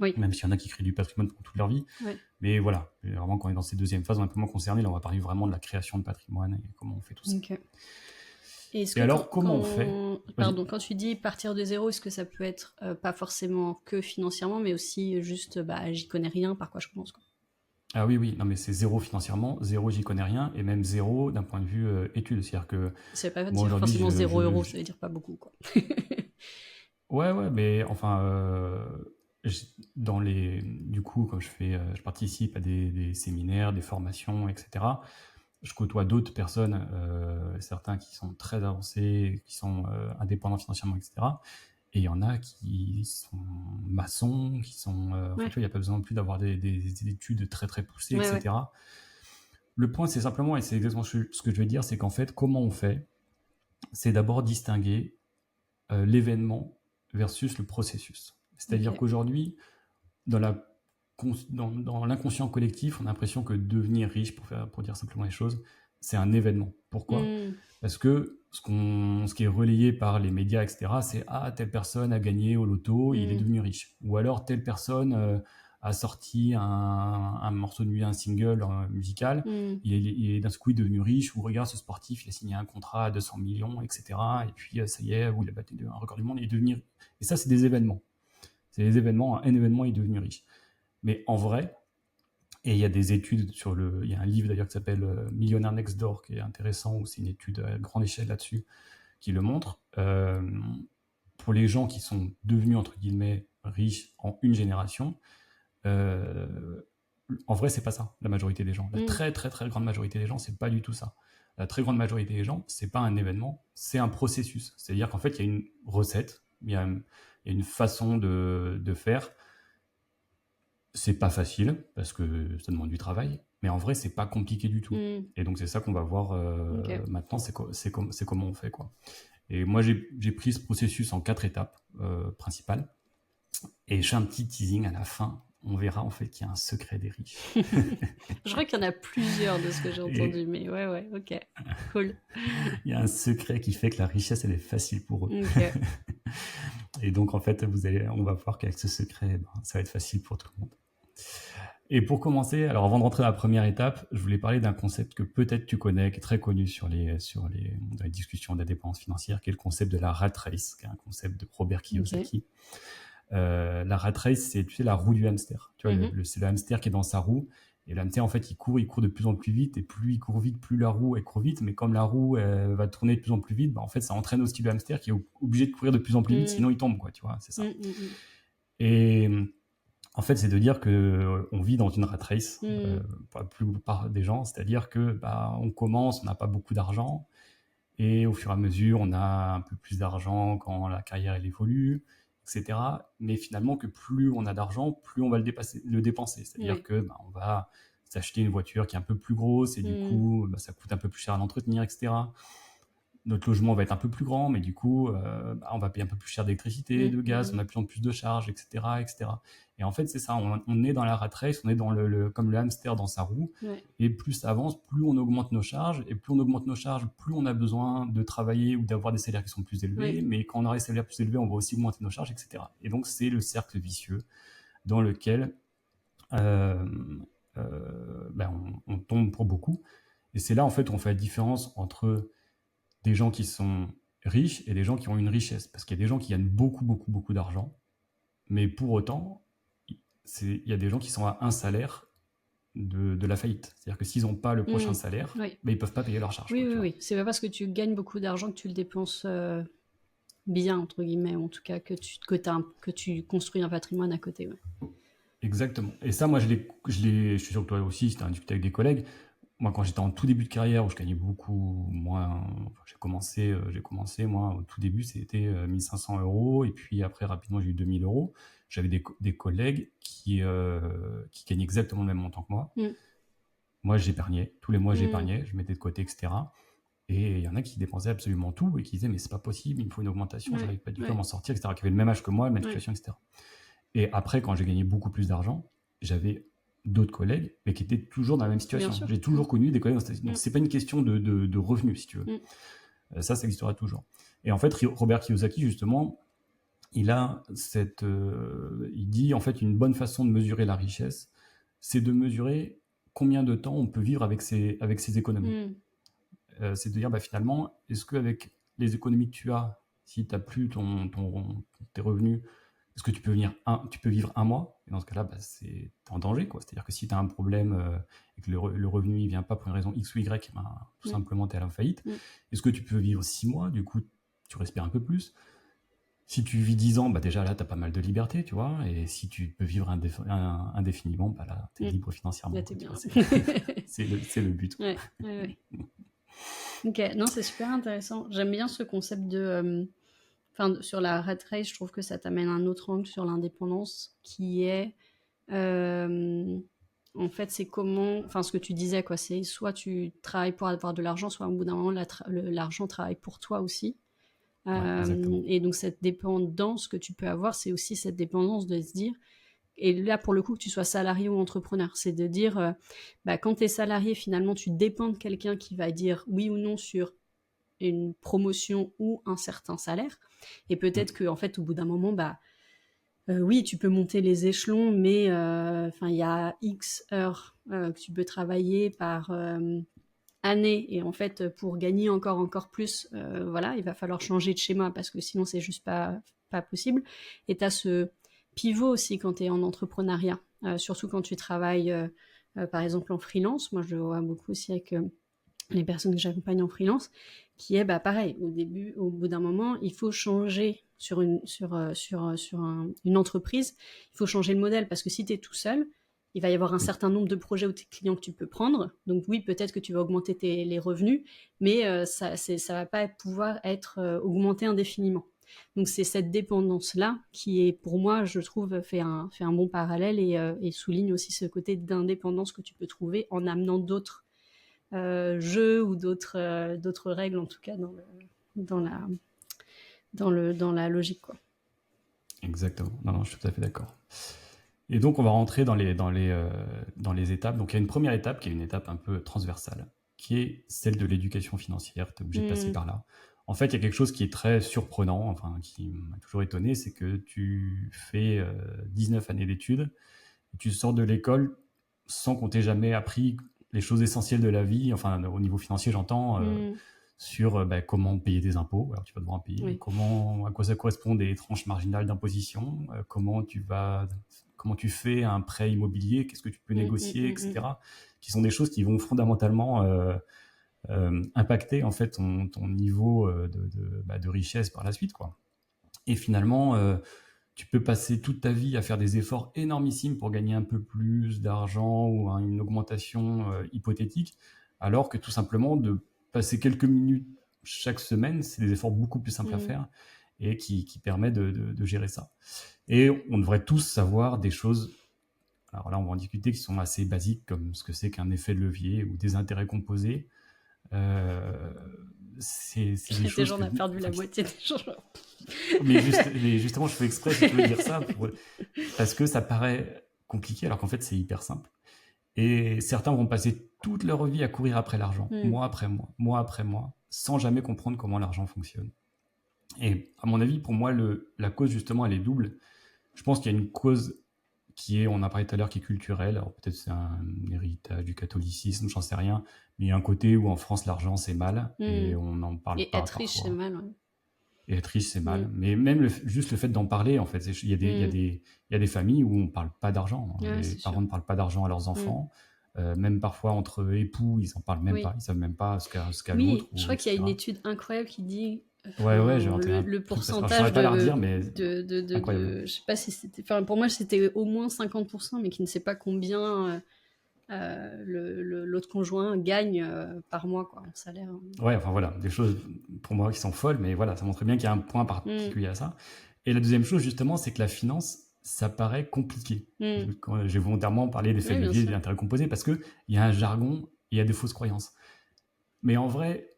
Oui. Même s'il y en a qui créent du patrimoine pour toute leur vie. Ouais. Mais voilà, vraiment, quand on est dans cette deuxième phase, on est un peu moins concerné. Là, on va parler vraiment de la création de patrimoine et comment on fait tout ça. Okay. Et alors, comment on fait? Pardon, quand tu dis partir de zéro, est-ce que ça peut être pas forcément que financièrement, mais aussi juste, j'y connais rien, par quoi je commence, quoi. Ah oui, non mais c'est zéro financièrement, zéro j'y connais rien, et même zéro d'un point de vue études. C'est-à-dire que ça veut pas moi, dire forcément 0 euros, ça veut dire pas beaucoup, quoi. Ouais, mais enfin, du coup, quand je participe à des séminaires, des formations, etc. Je côtoie d'autres personnes, certains qui sont très avancés, qui sont indépendants financièrement, etc. Et il y en a qui sont maçons, qui sont... En fait, il n'y a pas besoin non plus d'avoir des études très très poussées, Ouais, etc. Le point, c'est simplement, et c'est exactement ce que je vais dire, c'est qu'en fait, comment on fait? C'est d'abord distinguer l'événement versus le processus. C'est-à-dire qu'aujourd'hui, dans l'inconscient collectif, on a l'impression que devenir riche, pour dire simplement les choses, c'est un événement. Pourquoi? Parce que ce qui est relayé par les médias, etc., c'est « Ah, telle personne a gagné au loto, il est devenu riche. » Ou alors « Telle personne a sorti un morceau de musique, un single musical, il est d'un coup devenu riche. » Ou « Regarde, ce sportif, il a signé un contrat à 200 millions, etc. Et puis, ça y est, ou il a battu un record du monde, il est devenu... » Et ça, c'est des événements. C'est des événements. Un événement, il est devenu riche. Mais en vrai, et il y a des études il y a un livre d'ailleurs qui s'appelle Millionaire Next Door qui est intéressant, où c'est une étude à grande échelle là-dessus qui le montre. Pour les gens qui sont devenus entre guillemets riches en une génération, en vrai, c'est pas ça. La majorité des gens, la très très très grande majorité des gens, c'est pas du tout ça. La très grande majorité des gens, c'est pas un événement, c'est un processus. C'est-à-dire qu'en fait, il y a une recette, il y a une façon de faire. C'est pas facile parce que ça demande du travail, mais en vrai, c'est pas compliqué du tout. Et donc, c'est ça qu'on va voir maintenant, c'est comment on fait, quoi. Et moi, j'ai pris ce processus en 4 étapes principales. Et je fais un petit teasing à la fin. On verra en fait qu'il y a un secret des riches. Je crois qu'il y en a plusieurs de ce que j'ai entendu, mais ouais, ok, cool. Il y a un secret qui fait que la richesse, elle est facile pour eux. Okay. Et donc, en fait, on va voir qu'avec ce secret, ça va être facile pour tout le monde. Et pour commencer, alors avant de rentrer dans la première étape, je voulais parler d'un concept que peut-être tu connais, qui est très connu dans les discussions d'indépendance financière, qui est le concept de la rat race, qui est un concept de Robert Kiyosaki. Okay. La rat race, c'est, tu sais, la roue du hamster. Tu vois, c'est le hamster qui est dans sa roue. Et le hamster, en fait, il court de plus en plus vite. Et plus il court vite, plus la roue, elle court vite. Mais comme la roue va tourner de plus en plus vite, en fait, ça entraîne aussi le hamster qui est obligé de courir de plus en plus vite, sinon il tombe, quoi. Tu vois, c'est ça. Et... en fait, c'est de dire qu'on vit dans une rat race pour la plupart des gens, c'est-à-dire que on commence, on n'a pas beaucoup d'argent, et au fur et à mesure, on a un peu plus d'argent quand la carrière elle évolue, etc. Mais finalement, que plus on a d'argent, plus on va le dépenser. C'est-à-dire que on va s'acheter une voiture qui est un peu plus grosse, et du coup, ça coûte un peu plus cher à l'entretenir, etc. Notre logement va être un peu plus grand, mais du coup, on va payer un peu plus cher d'électricité, de gaz, on a de plus en plus de charges, etc., etc. Et en fait, c'est ça, on est dans la rat race, on est comme le hamster dans sa roue, et plus ça avance, plus on augmente nos charges, et plus on augmente nos charges, plus on a besoin de travailler ou d'avoir des salaires qui sont plus élevés, mais quand on aura des salaires plus élevés, on va aussi augmenter nos charges, etc. Et donc, c'est le cercle vicieux dans lequel on tombe pour beaucoup. Et c'est là, en fait, on fait la différence entre des gens qui sont riches et des gens qui ont une richesse. Parce qu'il y a des gens qui gagnent beaucoup, beaucoup, beaucoup d'argent, mais pour autant, il y a des gens qui sont à un salaire de la faillite. C'est-à-dire que s'ils n'ont pas le prochain salaire, ils ne peuvent pas payer leurs charges. Oui. C'est pas parce que tu gagnes beaucoup d'argent que tu le dépenses bien, entre guillemets, ou en tout cas que tu construis un patrimoine à côté. Ouais. Exactement. Et ça, moi, je suis sûr que toi aussi, si tu as discuté avec des collègues, moi, quand j'étais en tout début de carrière, où je gagnais beaucoup moins, j'ai commencé, moi, au tout début, c'était 1 500 €, et puis après, rapidement, j'ai eu 2 000 €. J'avais des collègues qui gagnaient exactement le même montant que moi. Moi, j'épargnais. Tous les mois, j'épargnais, je mettais de côté, etc. Et il y en a qui dépensaient absolument tout et qui disaient mais c'est pas possible, il me faut une augmentation, j'arrive pas du tout à ouais, m'en sortir, etc. Qui avaient le même âge que moi, la même ouais, situation, etc. Et après, quand j'ai gagné beaucoup plus d'argent, j'avais d'autres collègues, mais qui étaient toujours dans la même bien situation. sûr. J'ai toujours connu des collègues. Donc, Mm, c'est pas une question de revenus, si tu veux. mm, Ça existera toujours. Et en fait, Robert Kiyosaki, justement, il dit en fait une bonne façon de mesurer la richesse, c'est de mesurer combien de temps on peut vivre avec ses économies. mm, C'est de dire finalement, est-ce qu'avec les économies que tu as, si tu n'as plus tes revenus, est-ce que tu peux vivre un mois? Et dans ce cas-là, c'est en danger, quoi. C'est-à-dire que si tu as un problème et que le revenu ne vient pas pour une raison X ou Y, tout simplement, tu es à la faillite. Est-ce que tu peux vivre 6 mois? Du coup, tu respires un peu plus. Si tu vis 10 ans, déjà là, tu as pas mal de liberté, tu vois. Et si tu peux vivre indéfiniment, là, tu es libre financièrement. Là, t'es bien. C'est le but. Ouais. Ok, non, c'est super intéressant. J'aime bien ce concept de... sur la rat race, je trouve que ça t'amène un autre angle sur l'indépendance qui est... en fait, c'est comment... Enfin, ce que tu disais, quoi. C'est soit tu travailles pour avoir de l'argent, soit au bout d'un moment, l'argent travaille pour toi aussi. Et donc, cette dépendance que tu peux avoir, c'est aussi cette dépendance de se dire... Et là, pour le coup, que tu sois salarié ou entrepreneur, c'est de dire, quand tu es salarié, finalement, tu dépends de quelqu'un qui va dire oui ou non sur une promotion ou un certain salaire. Et peut-être que, en fait, au bout d'un moment, oui, tu peux monter les échelons, mais il y a X heures que tu peux travailler par année. Et en fait, pour gagner encore plus, il va falloir changer de schéma parce que sinon, c'est juste pas possible. Et tu as ce pivot aussi quand tu es en entrepreneuriat, surtout quand tu travailles, par exemple, en freelance. Moi, je le vois beaucoup aussi avec les personnes que j'accompagne en freelance, qui est pareil, au bout d'un moment, il faut changer sur une entreprise, il faut changer le modèle parce que si tu es tout seul, il va y avoir un certain nombre de projets ou de clients que tu peux prendre. Donc oui, peut-être que tu vas augmenter les revenus, mais ça va pas pouvoir être augmenté indéfiniment. Donc c'est cette dépendance-là qui est, pour moi, je trouve, fait un bon parallèle et souligne aussi ce côté d'indépendance que tu peux trouver en amenant d'autres jeux ou d'autres règles, en tout cas, dans la logique, quoi. Exactement. Non, je suis tout à fait d'accord. Et donc, on va rentrer dans les étapes. Donc, il y a une première étape qui est une étape un peu transversale, qui est celle de l'éducation financière. Tu es obligé de passer par là. En fait, il y a quelque chose qui est très surprenant, enfin, qui m'a toujours étonné, c'est que tu fais 19 années d'études, et tu sors de l'école sans qu'on t'ait jamais appris les choses essentielles de la vie, enfin, au niveau financier, j'entends, sur comment payer des impôts. Alors, tu vas devoir en payer. Oui. À quoi ça correspond des tranches marginales d'imposition, comment tu fais un prêt immobilier, qu'est-ce que tu peux négocier, etc. Qui sont des choses qui vont fondamentalement impacter en fait ton niveau de richesse par la suite, quoi. Et finalement, tu peux passer toute ta vie à faire des efforts énormissimes pour gagner un peu plus d'argent ou une augmentation hypothétique, alors que tout simplement de passer quelques minutes chaque semaine, c'est des efforts beaucoup plus simples à faire et qui permet de gérer ça. Et on devrait tous savoir des choses, alors là on va en discuter, qui sont assez basiques, comme ce que c'est qu'un effet de levier ou des intérêts composés. C'est des choses Déjà, on a perdu la moitié des gens. mais justement, je fais exprès de dire ça parce que ça paraît compliqué, alors qu'en fait, c'est hyper simple. Et certains vont passer toute leur vie à courir après l'argent, mois après mois, sans jamais comprendre comment l'argent fonctionne. Et à mon avis, pour moi, la cause, justement, elle est double. Je pense qu'il y a une cause qui est, on a parlé tout à l'heure, qui est culturelle. Alors peut-être c'est un héritage du catholicisme, j'en sais rien. Mais il y a un côté où en France, l'argent, c'est mal. Et on n'en parle et pas être riche, c'est mal. Ouais. Et être riche, c'est mal. Mais même juste le fait d'en parler, en fait, il y a des familles où on ne parle pas d'argent. Ouais, les parents ne parlent pas d'argent à leurs enfants. Même parfois, entre époux, ils n'en parlent même pas. Ils ne savent même pas ce qu'a l'autre. Je crois qu'il y a une étude incroyable qui dit j'ai entendu le pourcentage je ne pas la redire, mais je sais pas si c'était... Enfin, pour moi, c'était au moins 50%, mais qui ne sait pas combien... l'autre conjoint gagne par mois, quoi, en salaire. Ouais, enfin voilà, des choses pour moi qui sont folles, mais voilà, ça montre bien qu'il y a un point particulier à ça. Et la deuxième chose, justement, c'est que la finance, ça paraît compliqué. J'ai volontairement parlé d'effets de levier, d'intérêts composés, parce qu'il y a un jargon, il y a des fausses croyances. Mais en vrai,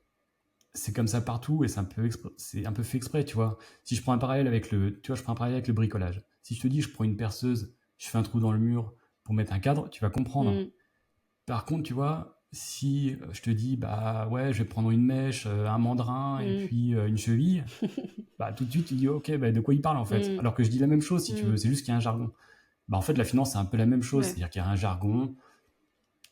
c'est comme ça partout et c'est un peu fait exprès, tu vois. Si je prends un parallèle avec le bricolage. Si je te dis, je prends une perceuse, je fais un trou dans le mur pour mettre un cadre, tu vas comprendre. Par contre, tu vois, si je te dis, bah ouais, je vais prendre une mèche, un mandrin et puis une cheville, bah tout de suite, tu dis, ok, bah, de quoi il parle en fait? Alors que je dis la même chose, si tu veux, c'est juste qu'il y a un jargon. Bah en fait, la finance, c'est un peu la même chose, c'est-à-dire qu'il y a un jargon,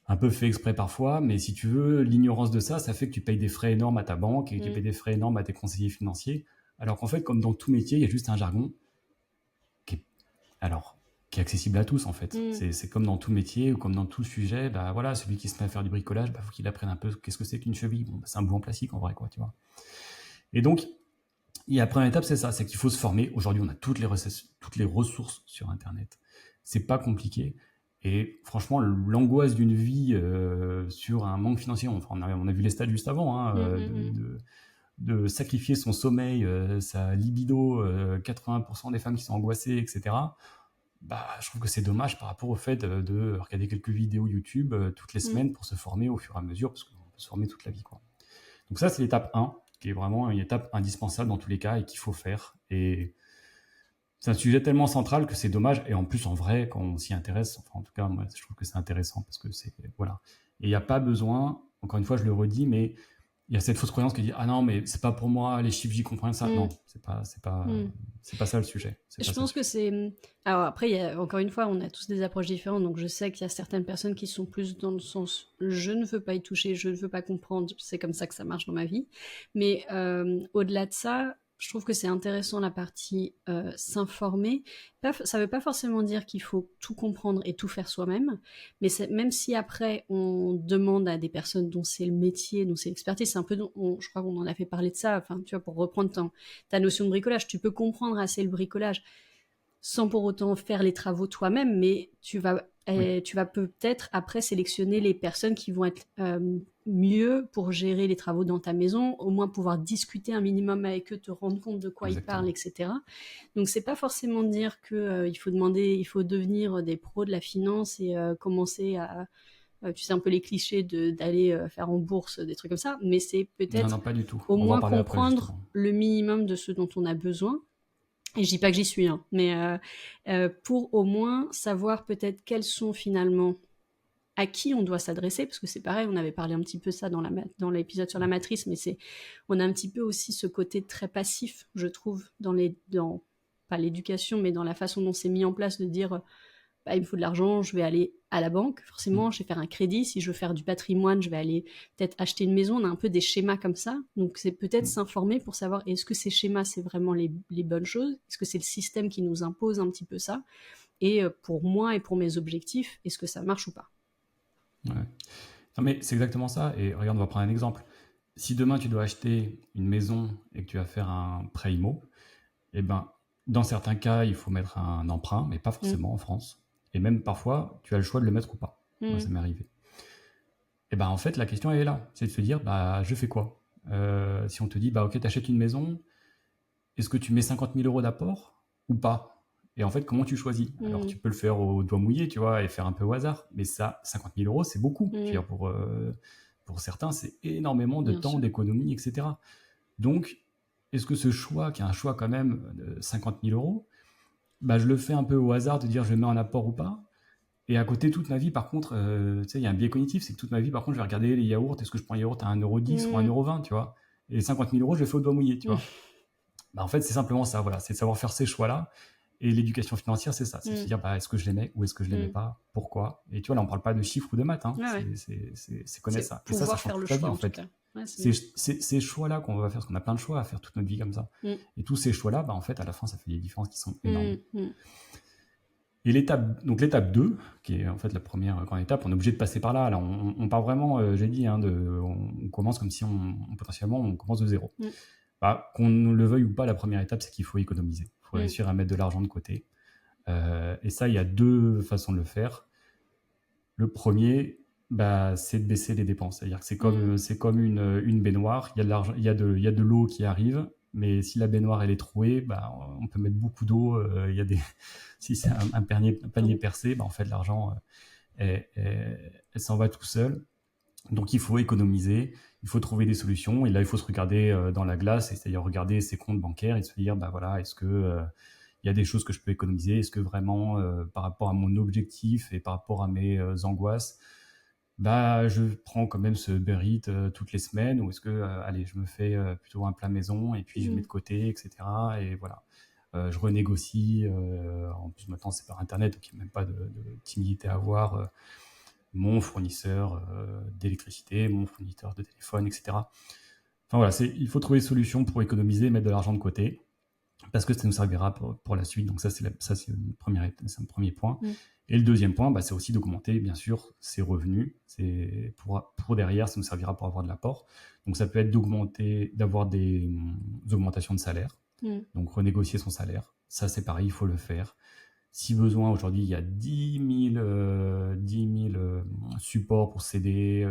un peu fait exprès parfois, mais si tu veux, l'ignorance de ça, ça fait que tu payes des frais énormes à ta banque et que tu payes des frais énormes à tes conseillers financiers, alors qu'en fait, comme dans tout métier, il y a juste un jargon qui est, qui est accessible à tous en fait. C'est comme dans tout métier ou comme dans tout sujet, bah voilà, celui qui se met à faire du bricolage, bah faut qu'il apprenne un peu qu'est-ce que c'est qu'une cheville. Bon, bah, c'est un bout en plastique en vrai, quoi, tu vois. Et donc, la première étape, c'est ça, c'est qu'il faut se former. Aujourd'hui, on a toutes les ressources sur Internet. C'est pas compliqué. Et franchement, l'angoisse d'une vie sur un manque financier, on a vu les stats juste avant, hein, de sacrifier son sommeil, sa libido, 80% des femmes qui sont angoissées, etc. Bah, je trouve que c'est dommage par rapport au fait de regarder quelques vidéos YouTube toutes les semaines pour se former au fur et à mesure, parce qu'on peut se former toute la vie, quoi. Donc ça, c'est l'étape 1, qui est vraiment une étape indispensable dans tous les cas et qu'il faut faire. Et c'est un sujet tellement central que c'est dommage. Et en plus, en vrai, quand on s'y intéresse, enfin en tout cas, moi, je trouve que c'est intéressant parce que c'est... Voilà. Et il n'y a pas besoin, encore une fois, je le redis, mais il y a cette fausse croyance qui dit « Ah non, mais c'est pas pour moi, les chiffres, j'y comprends ça. » Non, c'est pas ça le sujet. Je pense que c'est... Alors après, encore une fois, on a tous des approches différentes, donc je sais qu'il y a certaines personnes qui sont plus dans le sens « je ne veux pas y toucher, je ne veux pas comprendre, c'est comme ça que ça marche dans ma vie ». Mais au-delà de ça, je trouve que c'est intéressant la partie s'informer. Ça ne veut pas forcément dire qu'il faut tout comprendre et tout faire soi-même, mais même si après on demande à des personnes dont c'est le métier, dont c'est l'expertise, c'est un peu, je crois qu'on en a fait parler de ça, enfin tu vois, pour reprendre ta notion de bricolage, tu peux comprendre assez le bricolage sans pour autant faire les travaux toi-même, mais tu vas peut-être après sélectionner les personnes qui vont être mieux pour gérer les travaux dans ta maison, au moins pouvoir discuter un minimum avec eux, te rendre compte de quoi ils parlent, etc. Donc c'est pas forcément dire que il faut devenir des pros de la finance et commencer à tu sais un peu les clichés d'aller faire en bourse, des trucs comme ça, mais c'est peut-être non, pas du tout. au On va en moins parler après, comprendre justement. le minimum de ce dont on a besoin. Et je dis pas que j'y suis, hein, mais pour au moins savoir peut-être quels sont finalement à qui on doit s'adresser, parce que c'est pareil, on avait parlé un petit peu ça dans l'épisode sur la matrice, mais on a un petit peu aussi ce côté très passif, je trouve, pas l'éducation, mais dans la façon dont c'est mis en place de dire bah, il me faut de l'argent, je vais aller à la banque, forcément, je vais faire un crédit. Si je veux faire du patrimoine, je vais aller peut-être acheter une maison. On a un peu des schémas comme ça. Donc, c'est peut-être s'informer pour savoir est-ce que ces schémas, c'est vraiment les bonnes choses? Est-ce que c'est le système qui nous impose un petit peu ça? Et pour moi et pour mes objectifs, est-ce que ça marche ou pas? Ouais. Non, mais c'est exactement ça. Et regarde, on va prendre un exemple. Si demain, tu dois acheter une maison et que tu vas faire un prêt IMO, eh ben, dans certains cas, il faut mettre un emprunt, mais pas forcément en France. Et même parfois, tu as le choix de le mettre ou pas. Moi, ça m'est arrivé. Et ben, en fait, la question elle est là. C'est de se dire, bah, je fais quoi? Si on te dit, bah, ok, t'achètes une maison, est-ce que tu mets 50 000 euros d'apport ou pas? Et en fait, comment tu choisis? Alors, tu peux le faire au doigt mouillé, tu vois, et faire un peu au hasard. Mais ça, 50 000 euros, c'est beaucoup. Je veux dire, pour certains, c'est énormément de temps, d'économie, etc. Donc, est-ce que ce choix, qui est un choix quand même de 50 000 euros, bah, je le fais un peu au hasard de dire je mets un apport ou pas? Et à côté, toute ma vie, par contre, tu sais, il y a un biais cognitif, c'est que toute ma vie, par contre, je vais regarder les yaourts, est-ce que je prends un yaourt à 1,10 € ou 1,20 €, tu vois? Et les 50 000 euros, je le fais au doigt mouillé, tu vois? Bah, en fait, c'est simplement ça, voilà, c'est de savoir faire ces choix-là. Et l'éducation financière, c'est ça, c'est de se dire, bah, est-ce que je les mets ou est-ce que je les mets pas? Pourquoi? Et tu vois, là, on parle pas de chiffres ou de maths, hein, c'est connaître ça. Et ça change toute la vie, en fait. C'est ces choix-là qu'on va faire, parce qu'on a plein de choix à faire toute notre vie comme ça. Et tous ces choix-là, bah, en fait, à la fin, ça fait des différences qui sont énormes. Et l'étape 2, qui est en fait la première grande étape, on est obligé de passer par là. Là, on part vraiment, j'ai dit, hein, on commence comme si potentiellement on commence de zéro. Bah, qu'on le veuille ou pas, la première étape, c'est qu'il faut économiser. Il faut réussir à mettre de l'argent de côté. Et ça, il y a deux façons de le faire. Le premier, bah, c'est de baisser les dépenses. C'est-à-dire que c'est comme une baignoire. Il y a de l'eau qui arrive, mais si la baignoire elle est trouée, bah, on peut mettre beaucoup d'eau. Si c'est un panier percé, bah, en fait, l'argent elle s'en va tout seul. Donc, il faut économiser, il faut trouver des solutions. Et là, il faut se regarder dans la glace, c'est-à-dire regarder ses comptes bancaires et se dire, bah voilà, est-ce que il y a des choses que je peux économiser? Est-ce que vraiment, par rapport à mon objectif et par rapport à mes angoisses, bah, je prends quand même ce Uber Eats toutes les semaines, ou est-ce que, allez, je me fais plutôt un plat maison et puis je mets de côté, etc. Et voilà. Je renégocie. En plus, maintenant, c'est par Internet, donc il n'y a même pas de timidité à avoir. Mon fournisseur d'électricité, mon fournisseur de téléphone, etc. Enfin voilà, il faut trouver des solutions pour économiser, mettre de l'argent de côté, parce que ça nous servira pour la suite. Donc ça, c'est un premier point. Et le deuxième point, bah, c'est aussi d'augmenter, bien sûr, ses revenus. C'est pour derrière, ça nous servira pour avoir de l'apport. Donc ça peut être d'avoir des augmentations de salaire. Donc renégocier son salaire. Ça, c'est pareil, il faut le faire. Si besoin, aujourd'hui, il y a 10 000 supports pour s'aider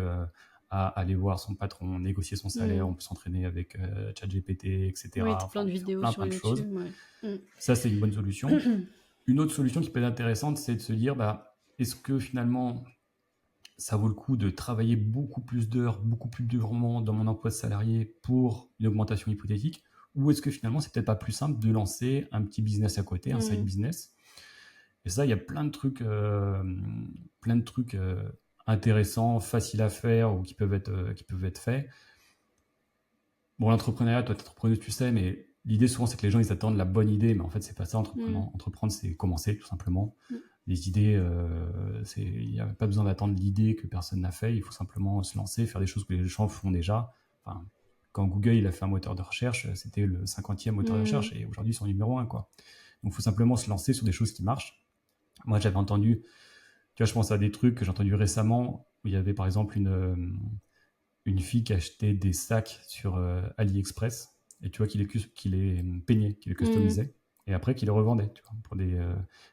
à aller voir son patron, négocier son salaire. On peut s'entraîner avec ChatGPT, etc. Oui, plein de vidéos sur plein de YouTube. choses. Ça, c'est une bonne solution. Une autre solution qui peut être intéressante, c'est de se dire, bah, est-ce que finalement, ça vaut le coup de travailler beaucoup plus d'heures, beaucoup plus durement dans mon emploi de salarié pour une augmentation hypothétique? Ou est-ce que finalement, c'est peut-être pas plus simple de lancer un petit business à côté, un side business? Et ça, il y a plein de trucs intéressants, faciles à faire ou qui peuvent être faits. Bon, l'entrepreneuriat, toi, t'es entrepreneuse, tu sais, mais l'idée souvent, c'est que les gens, ils attendent la bonne idée, mais en fait, c'est pas ça, entreprendre, c'est commencer, tout simplement. Les idées, il n'y a pas besoin d'attendre l'idée que personne n'a fait, il faut simplement se lancer, faire des choses que les gens font déjà. Enfin, quand Google, il a fait un moteur de recherche, c'était le 50e moteur de recherche, et aujourd'hui, ils sont numéro 1, quoi. Donc, il faut simplement se lancer sur des choses qui marchent. Moi, j'avais entendu, tu vois, je pense à des trucs que j'ai entendus récemment, où il y avait par exemple une fille qui achetait des sacs sur AliExpress, et tu vois, qui les peignait, qui les customisait, et après qui les revendait. Tu vois,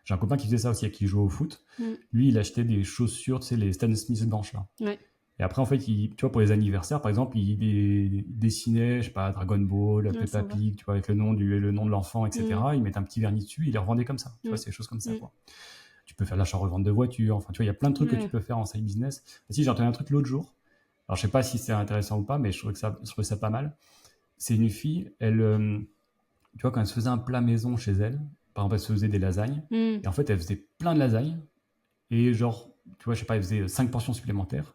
j'ai un copain qui faisait ça aussi, qui jouait au foot. Lui, il achetait des chaussures, tu sais, les Stan Smith blanches, là. Ouais. Et après, en fait, tu vois, pour les anniversaires, par exemple, il dessinait, je sais pas, Dragon Ball, Peppa Pig, tu vois, avec le nom de l'enfant, etc. Il mettait un petit vernis dessus, il les revendait comme ça. Tu vois, c'est des choses comme ça, quoi. Tu peux faire l'achat-revente de voitures. Enfin, tu vois, il y a plein de trucs que tu peux faire en side business. Et si, j'ai entendu un truc l'autre jour. Alors, je sais pas si c'est intéressant ou pas, mais je trouvais ça pas mal. C'est une fille, tu vois, quand elle se faisait un plat maison chez elle, par exemple, elle se faisait des lasagnes. Et en fait, elle faisait plein de lasagnes. Et genre, tu vois, je sais pas, elle faisait 5 portions supplémentaires.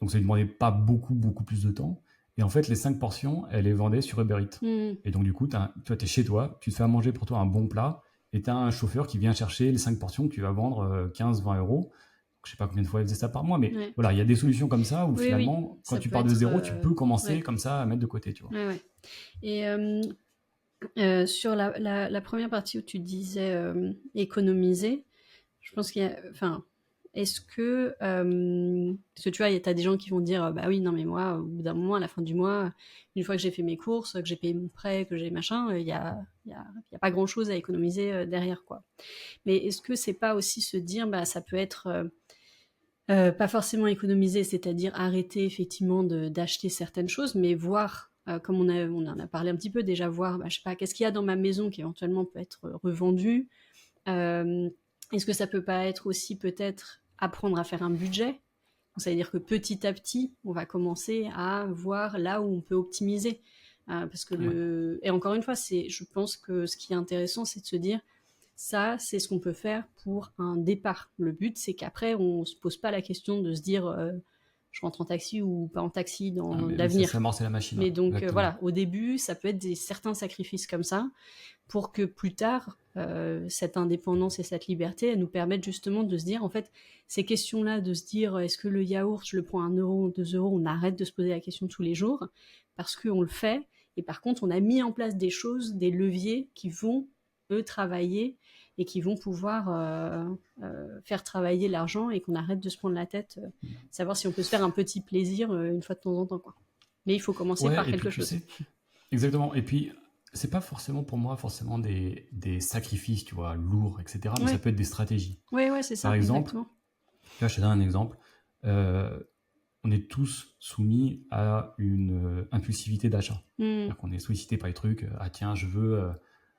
Donc, ça lui demandait pas beaucoup, beaucoup plus de temps. Et en fait, les 5 portions, elle les vendait sur Uber Eats. Et donc, du coup, tu es chez toi, tu te fais à manger pour toi un bon plat, et tu as un chauffeur qui vient chercher les 5 portions que tu vas vendre 15-20 euros. Je sais pas combien de fois elle faisait ça par mois, mais voilà, il y a des solutions comme ça où finalement, quand tu pars de zéro, tu peux commencer comme ça à mettre de côté, tu vois. Et sur la première partie où tu disais économiser, je pense qu'il y a, enfin, est-ce que, parce que tu vois, t'as des gens qui vont dire, bah oui, non mais moi, au bout d'un moment, à la fin du mois, une fois que j'ai fait mes courses, que j'ai payé mon prêt, que j'ai machin, il y a pas grand-chose à économiser derrière, quoi. Mais est-ce que c'est pas aussi se dire, bah ça peut être pas forcément économiser, c'est-à-dire arrêter effectivement d'acheter certaines choses, mais voir, comme on en a parlé un petit peu déjà, voir, bah, je sais pas, qu'est-ce qu'il y a dans ma maison qui éventuellement peut être revendu. Est-ce que ça peut pas être aussi peut-être apprendre à faire un budget? Ça veut dire que petit à petit, on va commencer à voir là où on peut optimiser. Parce que et encore une fois, je pense que ce qui est intéressant, c'est de se dire, ça, c'est ce qu'on peut faire pour un départ. Le but, c'est qu'après, on se pose pas la question de se dire je rentre en taxi ou pas en taxi dans l'avenir. Ça amorcer la machine. Mais donc voilà, au début, ça peut être certains sacrifices comme ça pour que plus tard, cette indépendance et cette liberté, elles nous permettent justement de se dire, en fait, ces questions-là, de se dire est-ce que le yaourt, je le prends 1 euro ou 2 euros, on arrête de se poser la question tous les jours parce qu'on le fait. Et par contre, on a mis en place des choses, des leviers qui vont eux travailler et qui vont pouvoir faire travailler l'argent et qu'on arrête de se prendre la tête, savoir si on peut se faire un petit plaisir une fois de temps en temps, quoi. Mais il faut commencer par quelque chose. Tu sais, exactement. Et puis, c'est pas forcément pour moi des sacrifices, tu vois, lourds, etc. Mais ça peut être des stratégies. Oui, c'est ça. Par exemple, là, je te donne un exemple. On est tous soumis à une impulsivité d'achat. C'est-à-dire qu'on est sollicité par les trucs. Ah tiens, je veux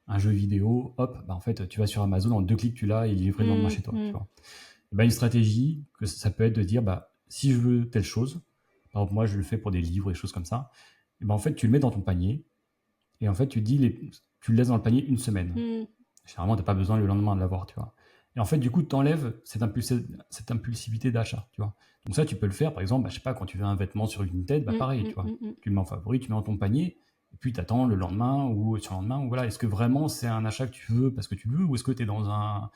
un jeu vidéo. Hop, bah en fait, tu vas sur Amazon, en 2 clics, tu l'as, il est livré le lendemain chez toi. Tu vois. Et bah, une stratégie, ça peut être de dire, bah, si je veux telle chose, par exemple, moi, je le fais pour des livres, des choses comme ça. Et ben, en fait, tu le mets dans ton panier et en fait, tu le laisses dans le panier une semaine. Généralement, tu n'as pas besoin le lendemain de l'avoir, tu vois. Et en fait, du coup, tu enlèves cette impulsivité d'achat, tu vois. Donc ça, tu peux le faire, par exemple, je sais pas, quand tu veux un vêtement sur Vinted, pareil, tu vois. Tu le mets en favori, tu le mets dans ton panier, et puis tu attends le lendemain ou sur le lendemain, ou voilà. Est-ce que vraiment c'est un achat que tu veux parce que tu veux, ou est-ce que tu es dans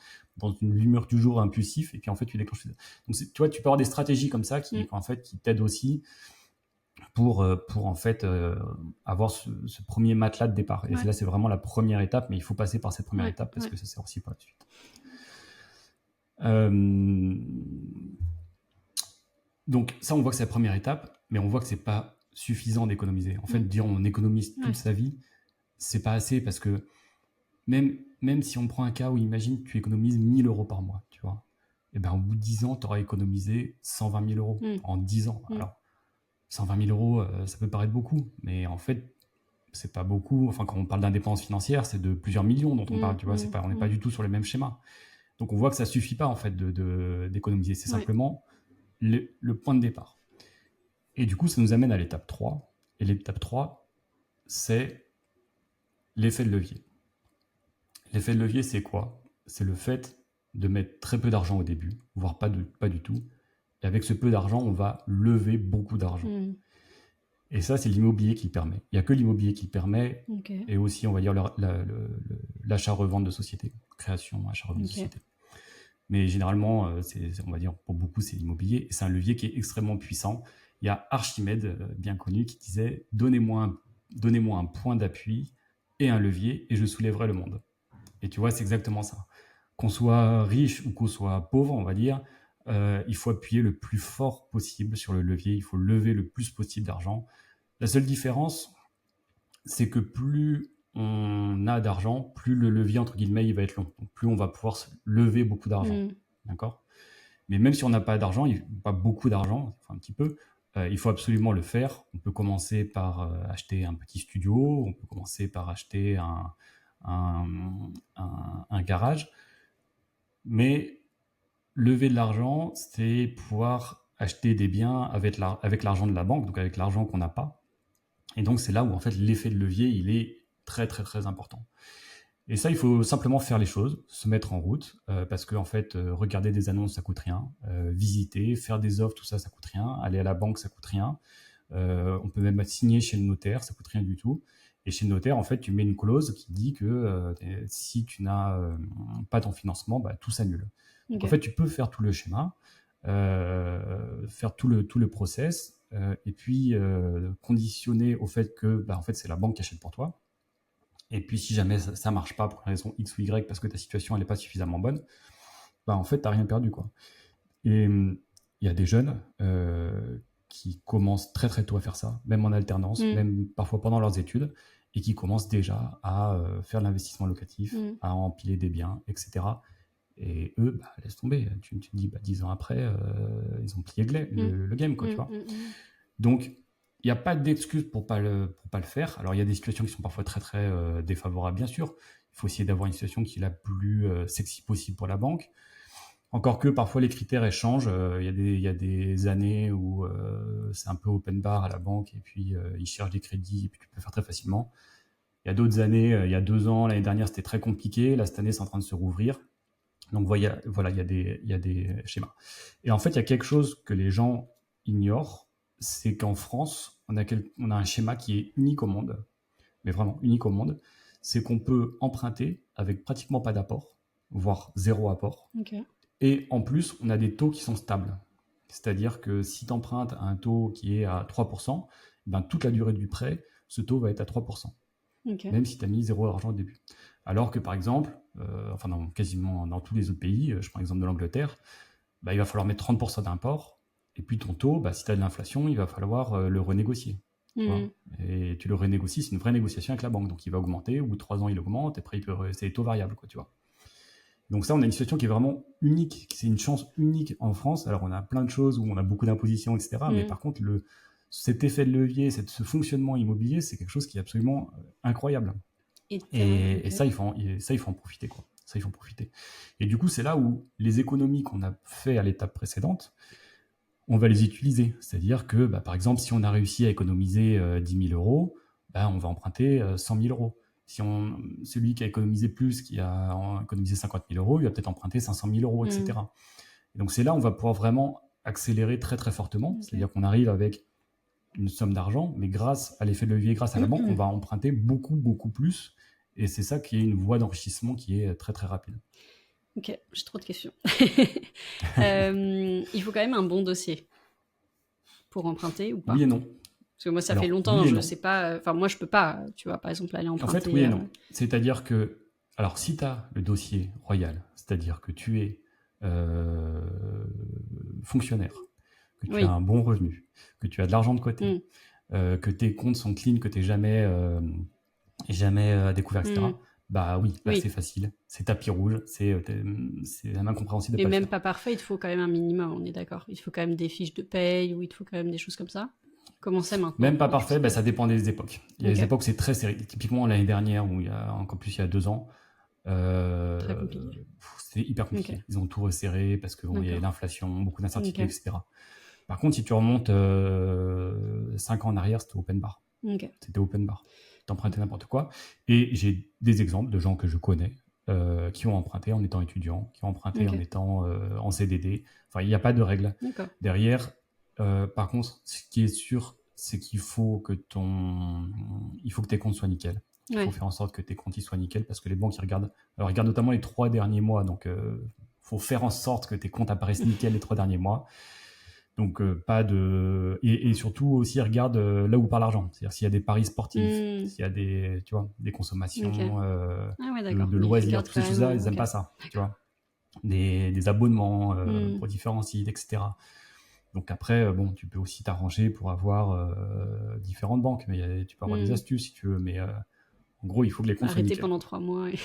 une humeur du jour impulsif, et puis en fait, tu déclenches. Donc, tu vois, tu peux avoir des stratégies comme ça qui t'aident aussi pour en fait avoir ce premier matelas de départ. Et là, c'est vraiment la première étape, mais il faut passer par cette première étape parce que ça sert aussi pour la suite. Donc ça, on voit que c'est la première étape, mais on voit que c'est pas suffisant d'économiser. En fait, dire on économise toute sa vie, c'est pas assez, parce que même si on prend un cas où, imagine, tu économises 1 000 € par mois, tu vois, et ben au bout de 10 ans, tu auras économisé 120 000 € en 10 ans. Alors, 120 000 €, ça peut paraître beaucoup, mais en fait, c'est pas beaucoup. Enfin, quand on parle d'indépendance financière, c'est de plusieurs millions dont on parle, tu vois. On n'est pas du tout sur les mêmes schémas. Donc, on voit que ça suffit pas, en fait, d'économiser. C'est simplement le point de départ. Et du coup, ça nous amène à l'étape 3. Et l'étape 3, c'est l'effet de levier. L'effet de levier, c'est quoi? C'est le fait de mettre très peu d'argent au début, voire pas du tout. Et avec ce peu d'argent, on va lever beaucoup d'argent. Et ça, c'est l'immobilier qui le permet. Il n'y a que l'immobilier qui le permet, et aussi, on va dire, l'achat-revente de société. Création, achat-revente de société. Mais généralement, on va dire, pour beaucoup, c'est l'immobilier. Et c'est un levier qui est extrêmement puissant. Il y a Archimède, bien connu, qui disait « Donnez-moi un point d'appui et un levier, et je soulèverai le monde. » Et tu vois, c'est exactement ça. Qu'on soit riche ou qu'on soit pauvre, on va dire, il faut appuyer le plus fort possible sur le levier. Il faut lever le plus possible d'argent. La seule différence, c'est que plus on a d'argent, plus le levier, entre guillemets, il va être long. Donc, plus on va pouvoir lever beaucoup d'argent. D'accord ? Mais même si on n'a pas d'argent, pas beaucoup d'argent, enfin un petit peu, il faut absolument le faire. On peut commencer par acheter un petit studio, on peut commencer par acheter un garage. Mais lever de l'argent, c'est pouvoir acheter des biens avec l'argent de la banque, donc avec l'argent qu'on n'a pas. Et donc, c'est là où, en fait, l'effet de levier, il est très, très, très important. Et ça, il faut simplement faire les choses, se mettre en route, parce que, en fait, regarder des annonces, ça coûte rien. Visiter, faire des offres, tout ça, ça coûte rien. Aller à la banque, ça coûte rien. On peut même signer chez le notaire, ça coûte rien du tout. Et chez le notaire, en fait, tu mets une clause qui dit que si tu n'as pas ton financement, tout s'annule. Donc, en fait, tu peux faire tout le schéma, faire tout le process, et puis conditionner au fait que en fait, c'est la banque qui achète pour toi. Et puis si jamais ça marche pas pour une raison X ou Y, parce que ta situation elle n'est pas suffisamment bonne, en fait, tu n'as rien perdu, quoi. Et il y a des jeunes qui commencent très très tôt à faire ça, même en alternance, même parfois pendant leurs études, et qui commencent déjà à faire de l'investissement locatif, à empiler des biens, etc. Et eux, laisse tomber. Tu te dis, 10 ans après, ils ont plié le game, quoi, tu vois. Donc, il n'y a pas d'excuse pour pas le faire. Alors, il y a des situations qui sont parfois très, très défavorables, bien sûr. Il faut essayer d'avoir une situation qui est la plus sexy possible pour la banque. Encore que, parfois, les critères, elles changent. Il y a des années où c'est un peu open bar à la banque, et puis ils cherchent des crédits, et puis tu peux faire très facilement. Il y a d'autres années, il y a 2 ans, l'année dernière, c'était très compliqué. Là, cette année, c'est en train de se rouvrir. Donc voilà, il y a des schémas. Et en fait, il y a quelque chose que les gens ignorent, c'est qu'en France, on a un schéma qui est unique au monde, mais vraiment unique au monde. C'est qu'on peut emprunter avec pratiquement pas d'apport, voire 0 apport. Et en plus, on a des taux qui sont stables. C'est-à-dire que si tu empruntes à un taux qui est à 3%, toute la durée du prêt, ce taux va être à 3%. Même si tu as mis 0 argent au début. Alors que, par exemple, quasiment dans tous les autres pays, je prends l'exemple de l'Angleterre, il va falloir mettre 30% d'import, et puis ton taux, si tu as de l'inflation, il va falloir le renégocier. Et tu le renégocies, c'est une vraie négociation avec la banque, donc il va augmenter, au bout de 3 ans il augmente, et après c'est des taux variables, quoi, tu vois. Donc ça, on a une situation qui est vraiment unique, c'est une chance unique en France. Alors on a plein de choses où on a beaucoup d'impositions, etc. Mais par contre, cet effet de levier, ce fonctionnement immobilier, c'est quelque chose qui est absolument incroyable. Et ça, il faut en profiter, quoi. Ça, il faut en profiter. Et du coup, c'est là où les économies qu'on a fait à l'étape précédente, on va les utiliser. C'est-à-dire que, par exemple, si on a réussi à économiser 10 000 euros, on va emprunter 100 000 euros. Celui qui a économisé plus, qui a économisé 50 000 euros, il va peut-être emprunter 500 000 euros, etc. Et donc c'est là où on va pouvoir vraiment accélérer très très fortement. C'est-à-dire qu'on arrive avec une somme d'argent, mais grâce à l'effet de levier, grâce à la banque, on va emprunter beaucoup, beaucoup plus. Et c'est ça qui est une voie d'enrichissement qui est très, très rapide. Ok, j'ai trop de questions. Il faut quand même un bon dossier pour emprunter ou pas? Oui et non. Parce que moi, ça fait longtemps, je ne sais pas... Enfin, moi, je peux pas, tu vois, par exemple, aller emprunter... En fait, oui et non. C'est-à-dire que, alors, si tu as le dossier royal, c'est-à-dire que tu es fonctionnaire, que tu as un bon revenu, que tu as de l'argent de côté, que tes comptes sont clean, que tu n'es jamais à découvert, etc., oui, c'est facile. C'est tapis rouge, c'est incompréhensible. Et même pas parfait, il te faut quand même un minimum, on est d'accord. Il te faut quand même des fiches de paye, ou il te faut quand même des choses comme ça. Comment c'est maintenant? Même pas parfait, ça dépend des époques. Il y a des époques où c'est très serré. Typiquement, l'année dernière, ou encore plus il y a 2 ans, très compliqué. c'était hyper compliqué. Ils ont tout resserré parce qu'il y a l'inflation, beaucoup d'incertitudes, etc. Par contre, si tu remontes 5 ans en arrière, c'était open bar. C'était open bar. T'empruntais n'importe quoi. Et j'ai des exemples de gens que je connais qui ont emprunté en étant étudiants, qui ont emprunté en étant en CDD. Enfin, il n'y a pas de règle derrière. Par contre, ce qui est sûr, c'est qu'il faut que tes comptes soient nickel. Il faut faire en sorte que tes comptes soient nickel parce que les banques, ils regardent notamment les 3 derniers mois. Donc, faut faire en sorte que tes comptes apparaissent nickel les 3 derniers mois. Donc, pas de... Et surtout aussi, regarde là où part l'argent. C'est-à-dire s'il y a des paris sportifs, s'il y a des consommations de loisirs, toutes ces choses-là, ils n'aiment pas ça. Tu vois, des abonnements pour différents sites, etc. Donc après, tu peux aussi t'arranger pour avoir différentes banques. Mais tu peux avoir des astuces si tu veux. Mais en gros, il faut que les comptes soient nickel. pendant 3 mois. Il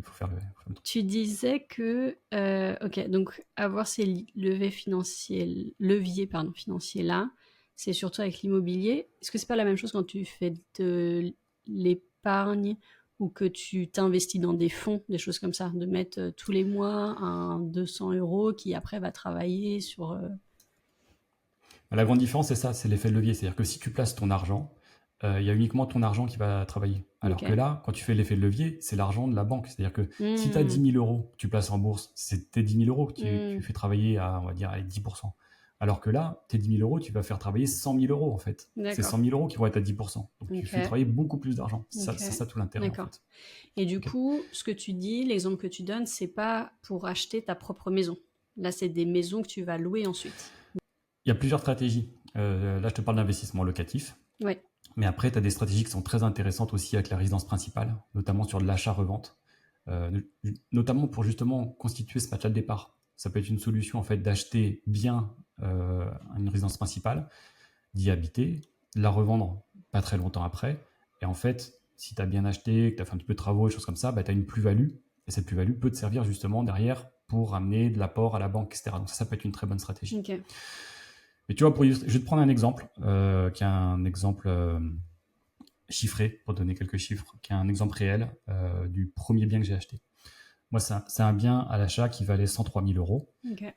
faut faire le truc. Tu disais que, donc avoir ces leviers financiers là, c'est surtout avec l'immobilier. Est-ce que c'est pas la même chose quand tu fais de l'épargne ou que tu t'investis dans des fonds, des choses comme ça, de mettre tous les mois un 200 € qui après va travailler sur... La grande différence, c'est ça, c'est l'effet de levier. C'est-à-dire que si tu places ton argent, il y a uniquement ton argent qui va travailler. Alors que là, quand tu fais l'effet de levier, c'est l'argent de la banque. C'est-à-dire que si tu as 10 000 € que tu places en bourse, c'est tes 10 000 € que tu fais travailler à, on va dire, à 10%. Alors que là, tes 10 000 €, tu vas faire travailler 100 000 € en fait. C'est 100 000 € qui vont être à 10%. Donc tu fais travailler beaucoup plus d'argent. C'est ça tout l'intérêt. En fait. Et du coup, ce que tu dis, l'exemple que tu donnes, c'est pas pour acheter ta propre maison. Là, c'est des maisons que tu vas louer ensuite. Il y a plusieurs stratégies. Là, je te parle d'investissement locatif. Ouais. Mais après, tu as des stratégies qui sont très intéressantes aussi avec la résidence principale, notamment sur de l'achat-revente, notamment pour justement constituer ce match de départ. Ça peut être une solution en fait d'acheter bien une résidence principale, d'y habiter, de la revendre pas très longtemps après. Et en fait, si tu as bien acheté, que tu as fait un petit peu de travaux et choses comme ça, tu as une plus-value. Et cette plus-value peut te servir justement derrière pour amener de l'apport à la banque, etc. Donc ça peut être une très bonne stratégie. Mais tu vois, je vais te prendre un exemple, qui est un exemple chiffré, pour donner quelques chiffres, qui est un exemple réel du premier bien que j'ai acheté. Moi, c'est un bien à l'achat qui valait 103 000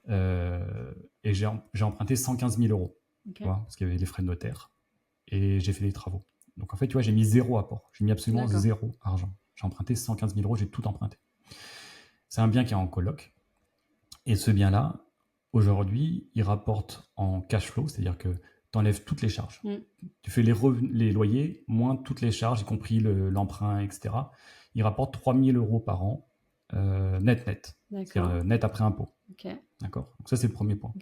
€. Et j'ai emprunté 115 000 €, tu vois, parce qu'il y avait les frais de notaire. Et j'ai fait des travaux. Donc en fait, tu vois, j'ai mis 0 apport. J'ai mis absolument 0 argent. J'ai emprunté 115 000 €, j'ai tout emprunté. C'est un bien qui est en coloc. Et ce bien-là, aujourd'hui, il rapporte en cash flow, c'est-à-dire que tu enlèves toutes les charges. Tu fais les loyers, moins toutes les charges, y compris l'emprunt, etc. Il rapporte 3 000 € par an, net. C'est-à-dire net après impôt. D'accord. Donc ça, c'est le premier point.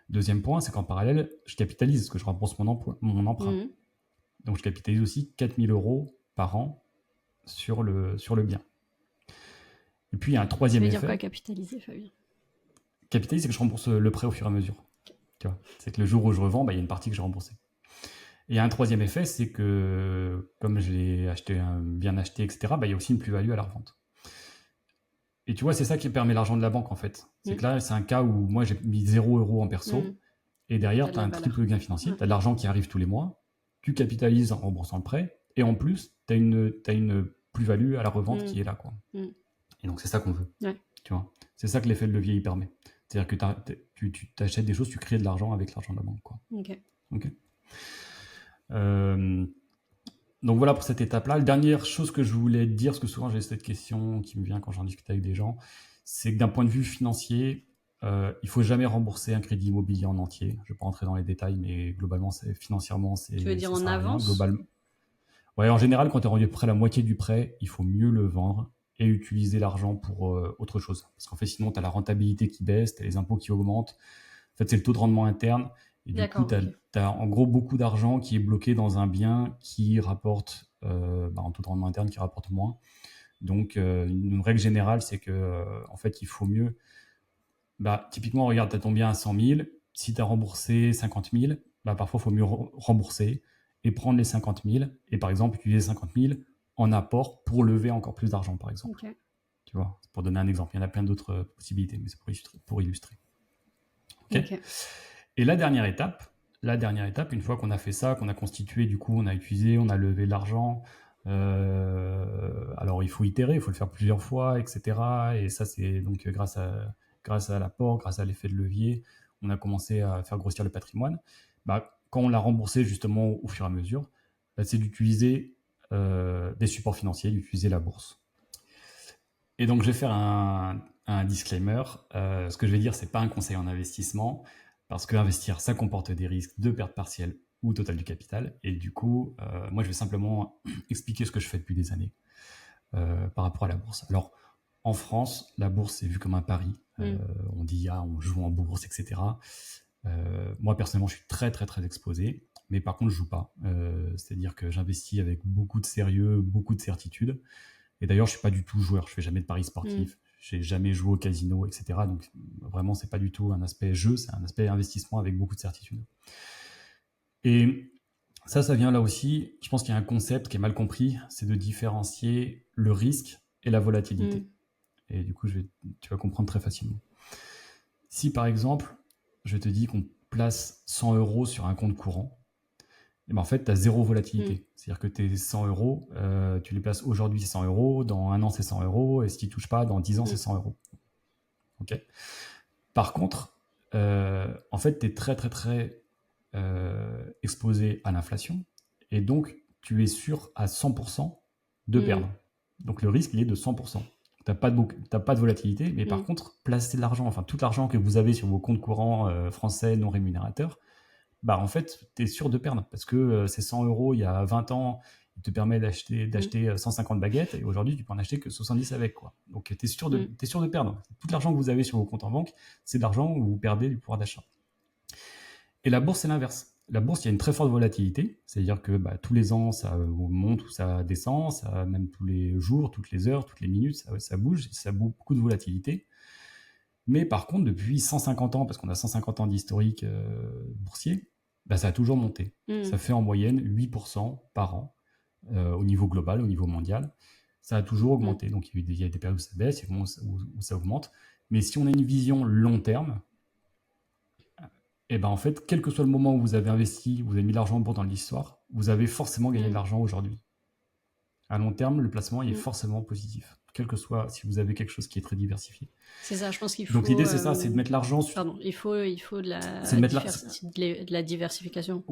Deuxième point, c'est qu'en parallèle, je capitalise, parce que je rembourse mon emprunt. Donc je capitalise aussi 4 000 € par an sur le bien. Et puis, il y a un troisième effet. Ça veut dire quoi, capitaliser, Fabien? Capitaliser, c'est que je rembourse le prêt au fur et à mesure. Tu vois, c'est que le jour où je revends, il y a une partie que j'ai remboursée. Et un troisième effet, c'est que comme je l'ai bien acheté, etc., il y a aussi une plus-value à la revente. Et tu vois, c'est ça qui permet l'argent de la banque, en fait. C'est que là, c'est un cas où moi, j'ai mis 0 € en perso, et derrière, tu as un triple gain financier, tu as de l'argent qui arrive tous les mois, tu capitalises en remboursant le prêt, et en plus, tu as une plus-value à la revente qui est là, quoi. Et donc, c'est ça qu'on veut. Tu vois, c'est ça que l'effet de levier, il permet. C'est-à-dire que tu t'achètes des choses, tu crées de l'argent avec l'argent de la banque, quoi. Ok. Donc voilà pour cette étape-là. La dernière chose que je voulais te dire, parce que souvent j'ai cette question qui me vient quand j'en discute avec des gens, c'est que d'un point de vue financier, il faut jamais rembourser un crédit immobilier en entier. Je ne vais pas rentrer dans les détails, mais globalement, financièrement, Tu veux dire ça en sert à rien. avance? Globalement. Ouais, en général, quand tu es rendu près la moitié du prêt, il faut mieux le vendre et utiliser l'argent pour autre chose. Parce qu'en fait, sinon, tu as la rentabilité qui baisse, tu as les impôts qui augmentent. En fait, c'est le taux de rendement interne. Et du coup, D'accord, ok. tu as en gros beaucoup d'argent qui est bloqué dans un bien qui rapporte, en taux de rendement interne, qui rapporte moins. Donc, une règle générale, c'est que en fait, il faut mieux. Typiquement, regarde, tu as ton bien à 100 000. Si tu as remboursé 50 000, parfois, il faut mieux rembourser et prendre les 50 000 et, par exemple, utiliser 50 000 en apport pour lever encore plus d'argent, par exemple. Ok. Tu vois, pour donner un exemple. Il y en a plein d'autres possibilités, mais c'est pour illustrer. Ok. Et la dernière étape, une fois qu'on a fait ça, qu'on a constitué, du coup, on a utilisé, on a levé de l'argent. Alors, il faut itérer, il faut le faire plusieurs fois, etc. Et ça, c'est donc grâce à l'apport, grâce à l'effet de levier, on a commencé à faire grossir le patrimoine. Quand on l'a remboursé justement au fur et à mesure, c'est d'utiliser des supports financiers, d'utiliser la bourse. Et donc, je vais faire un disclaimer. Ce que je vais dire, c'est pas un conseil en investissement, parce que investir, ça comporte des risques de perte partielle ou totale du capital. Et du coup, moi, je vais simplement expliquer ce que je fais depuis des années par rapport à la bourse. Alors, en France, la bourse est vue comme un pari. On dit, on joue en bourse, etc. Moi, personnellement, je suis très, très, très exposé. Mais par contre, je joue pas. C'est-à-dire que j'investis avec beaucoup de sérieux, beaucoup de certitude. Et d'ailleurs, je suis pas du tout joueur. Je fais jamais de paris sportifs. J'ai jamais joué au casino, etc. Donc, vraiment, c'est pas du tout un aspect jeu, c'est un aspect investissement avec beaucoup de certitude. Et ça vient là aussi. Je pense qu'il y a un concept qui est mal compris, c'est de différencier le risque et la volatilité. Et du coup, tu vas comprendre très facilement. Si par exemple, je te dis qu'on place 100 € sur un compte courant, et en fait, tu as zéro volatilité. C'est-à-dire que tes 100 €, tu les places aujourd'hui, c'est 100 €, dans un an, c'est 100 €, et si tu ne touches pas, dans 10 ans, c'est 100 €. Ok. Par contre, en fait, tu es très, très, très exposé à l'inflation, et donc, tu es sûr à 100% de perdre. Donc, le risque, il est de 100%. Tu n'as pas de volatilité, mais par contre, placer de l'argent, enfin, tout l'argent que vous avez sur vos comptes courants français non rémunérateurs, en fait, tu es sûr de perdre parce que ces 100 € il y a 20 ans, il te permet d'acheter 150 baguettes et aujourd'hui, tu peux en acheter que 70 avec, quoi. Donc, tu es sûr de perdre. Tout l'argent que vous avez sur vos comptes en banque, c'est de l'argent où vous perdez du pouvoir d'achat. Et la bourse, c'est l'inverse. La bourse, il y a une très forte volatilité, c'est-à-dire que tous les ans, ça monte ou ça descend, même tous les jours, toutes les heures, toutes les minutes, ça bouge, ça a beaucoup de volatilité. Mais par contre, depuis 150 ans, parce qu'on a 150 ans d'historique boursier, ça a toujours monté. Ça fait en moyenne 8% par an au niveau global, au niveau mondial. Ça a toujours augmenté. Donc, il y a des périodes où ça baisse, il y a des moments où ça augmente. Mais si on a une vision long terme, en fait, quel que soit le moment où vous avez investi, vous avez mis de l'argent dans l'histoire, vous avez forcément gagné de l'argent aujourd'hui. À long terme, le placement il est forcément positif, quel que soit si vous avez quelque chose qui est très diversifié. C'est ça, je pense qu'il faut. Donc l'idée, c'est ça, c'est de mettre l'argent sur. Pardon, il faut de la diversification.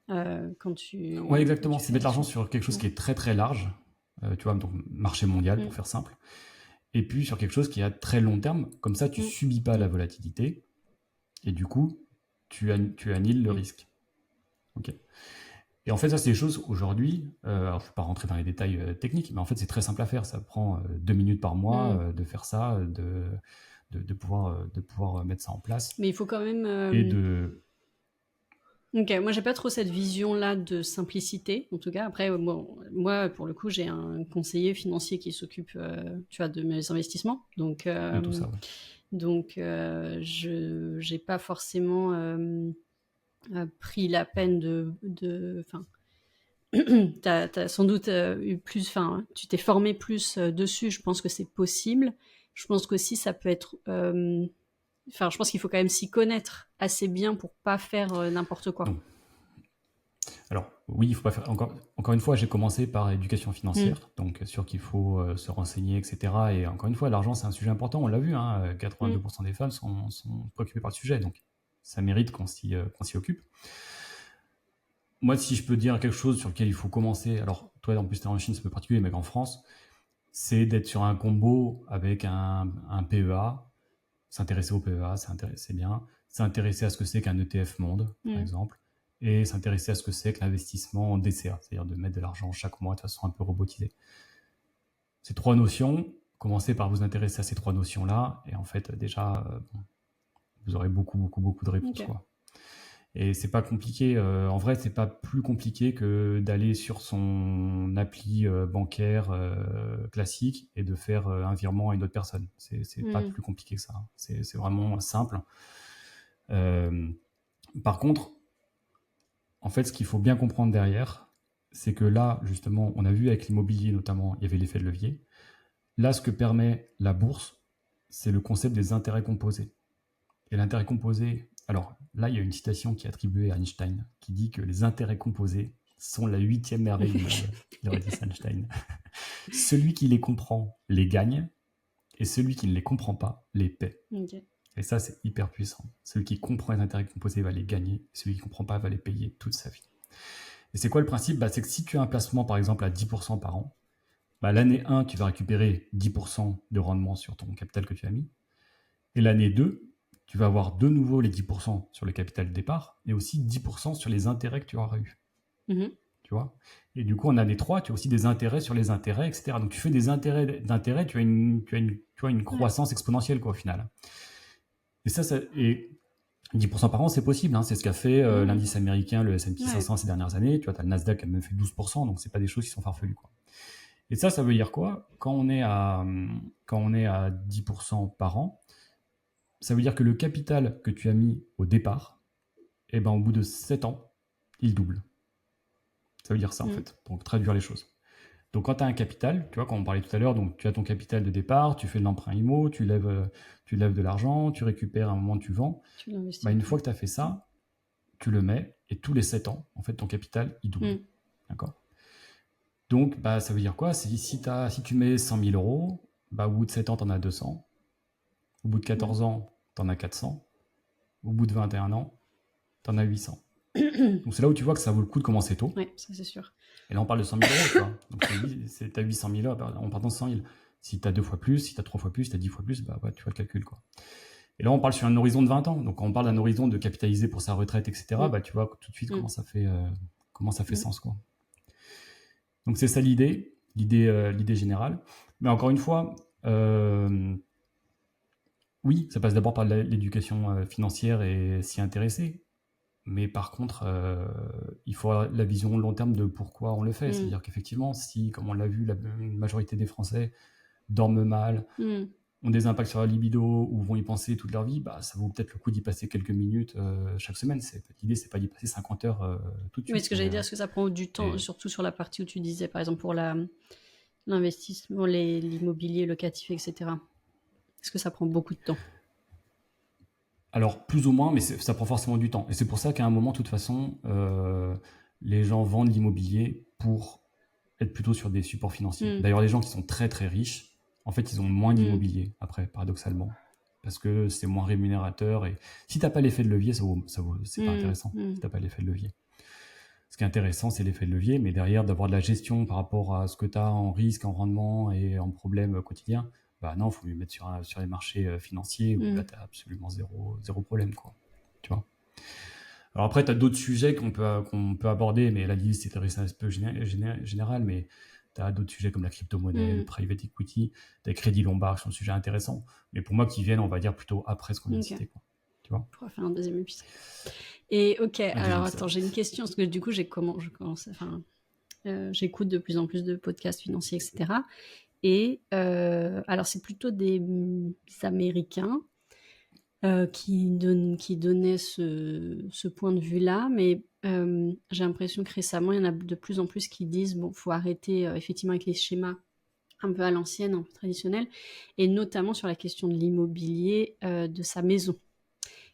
Quand tu. Oui, exactement. C'est mettre l'argent sur quelque chose qui est très très large, tu vois, donc marché mondial pour faire simple, et puis sur quelque chose qui est à très long terme. Comme ça, tu subis pas la volatilité, et du coup, tu annihiles le risque. Ok. Et en fait, ça, c'est des choses aujourd'hui. Alors, je ne vais pas rentrer dans les détails techniques, mais en fait, c'est très simple à faire. Ça prend 2 minutes par mois de faire ça, de pouvoir mettre ça en place. Mais il faut quand même. Ok, moi, j'ai pas trop cette vision-là de simplicité. En tout cas, après, moi, pour le coup, j'ai un conseiller financier qui s'occupe, tu vois, de mes investissements. Donc, de tout ça, ouais. Donc, je n'ai pas forcément pris la peine de t'as sans doute eu plus, enfin, tu t'es formé plus dessus. Je pense que c'est possible. Je pense qu'aussi ça peut être, enfin, je pense qu'il faut quand même s'y connaître assez bien pour pas faire n'importe quoi. Non. Alors, oui, il faut pas faire. Encore une fois, j'ai commencé par éducation financière, donc sûr qu'il faut se renseigner, etc. Et encore une fois, l'argent, c'est un sujet important, on l'a vu, hein, 82% des femmes sont préoccupées par le sujet, donc ça mérite qu'on s'y occupe. Moi, si je peux dire quelque chose sur lequel il faut commencer, alors toi, en plus, tu es en Chine, c'est un peu particulier, mais en France, c'est d'être sur un combo avec un PEA, s'intéresser au PEA, c'est bien, s'intéresser à ce que c'est qu'un ETF monde, par exemple, et s'intéresser à ce que c'est que l'investissement en DCA, c'est-à-dire de mettre de l'argent chaque mois de façon un peu robotisée. Ces trois notions, commencez par vous intéresser à ces trois notions-là, et en fait, déjà, vous aurez beaucoup de réponses. Ok. Quoi. Et c'est pas compliqué. En vrai, c'est pas plus compliqué que d'aller sur son appli bancaire classique et de faire un virement à une autre personne. C'est pas plus compliqué que ça. C'est vraiment simple. Par contre, en fait, ce qu'il faut bien comprendre derrière, c'est que là, justement, on a vu avec l'immobilier notamment, il y avait l'effet de levier. Là, ce que permet la bourse, c'est le concept des intérêts composés. Et l'intérêt composé, alors là, il y a une citation qui est attribuée à Einstein, qui dit que les intérêts composés sont la 8e merveille du monde. Il aurait dit ça, Einstein. Celui qui les comprend les gagne, et celui qui ne les comprend pas les paie. Okay. Et ça, c'est hyper puissant. Celui qui comprend les intérêts composés va les gagner, et celui qui ne comprend pas va les payer toute sa vie. Et c'est quoi le principe ? C'est que si tu as un placement, par exemple, à 10% par an, l'année 1, tu vas récupérer 10% de rendement sur ton capital que tu as mis, et l'année 2, tu vas avoir de nouveau les 10% sur le capital de départ et aussi 10% sur les intérêts que tu auras eu. Tu vois ? Et du coup, en année 3, tu as aussi des intérêts sur les intérêts, etc. Donc, tu fais des intérêts d'intérêts, tu as une croissance exponentielle, quoi, au final. Et et 10% par an, c'est possible. Hein. C'est ce qu'a fait l'indice américain, le S&P 500 ces dernières années. Tu vois, tu as le Nasdaq qui a même fait 12%, donc c'est pas des choses qui sont farfelues, quoi. Et ça veut dire quoi ? Quand on est à 10% par an, ça veut dire que le capital que tu as mis au départ, au bout de 7 ans, il double. Ça veut dire ça, en fait, pour traduire les choses. Donc, quand tu as un capital, tu vois, quand on parlait tout à l'heure, donc tu as ton capital de départ, tu fais de l'emprunt IMO, tu lèves de l'argent, tu récupères à un moment, tu vends. Une fois que tu as fait ça, tu le mets, et tous les 7 ans, en fait, ton capital, il double. D'accord ? Donc, ça veut dire quoi ? Si tu mets 100 000 euros, au bout de 7 ans, tu en as 200. Au bout de 14 ans, tu en as 400. Au bout de 21 ans, tu en as 800. Donc c'est là où tu vois que ça vaut le coup de commencer tôt. Oui, ça c'est sûr. Et là, on parle de 100 000 euros, tu vois. Donc tu as 800 000 euros, on part de 100 000. Si tu as 2 fois plus, si tu as 3 fois plus, si tu as 10 fois plus, tu vois le calcul, quoi. Et là, on parle sur un horizon de 20 ans. Donc quand on parle d'un horizon de capitaliser pour sa retraite, etc., tu vois tout de suite comment ça fait sens, quoi. Donc c'est ça l'idée générale. Mais encore une fois, oui, ça passe d'abord par l'éducation financière et s'y intéresser. Mais par contre, il faut avoir la vision long terme de pourquoi on le fait. C'est-à-dire qu'effectivement, si, comme on l'a vu, la majorité des Français dorment mal, ont des impacts sur la libido ou vont y penser toute leur vie, ça vaut peut-être le coup d'y passer quelques minutes chaque semaine. L'idée, c'est pas d'y passer 50 heures tout de suite. Oui, ce que j'allais dire, est-ce que ça prend du temps, surtout sur la partie où tu disais, par exemple, pour l'investissement, l'immobilier locatif, etc. Est-ce que ça prend beaucoup de temps ? Alors, plus ou moins, mais ça prend forcément du temps. Et c'est pour ça qu'à un moment, de toute façon, les gens vendent l'immobilier pour être plutôt sur des supports financiers. D'ailleurs, les gens qui sont très très riches, en fait, ils ont moins d'immobilier, après, paradoxalement. Parce que c'est moins rémunérateur. Et si tu n'as pas l'effet de levier, c'est pas intéressant. Si tu n'as pas l'effet de levier. Ce qui est intéressant, c'est l'effet de levier, mais derrière, d'avoir de la gestion par rapport à ce que tu as en risque, en rendement et en problème quotidien, non, il faut lui mettre sur les marchés financiers où là, tu as absolument zéro problème, quoi. Tu vois. Alors après, tu as d'autres sujets qu'on peut aborder, mais la liste est un peu générale, mais tu as d'autres sujets comme la crypto-monnaie, le private equity, des crédits lombards qui sont des sujets intéressants, mais pour moi, qui viennent, on va dire, plutôt après ce qu'on vient de citer, quoi. Tu vois. On pourra faire un deuxième épisode. Et ok, alors attends, j'ai une question, parce que du coup, j'écoute de plus en plus de podcasts financiers, etc. Et alors, c'est plutôt des Américains qui donnaient ce point de vue-là, mais j'ai l'impression que récemment, il y en a de plus en plus qui disent, bon, faut arrêter effectivement avec les schémas un peu à l'ancienne, un peu traditionnels, et notamment sur la question de l'immobilier de sa maison.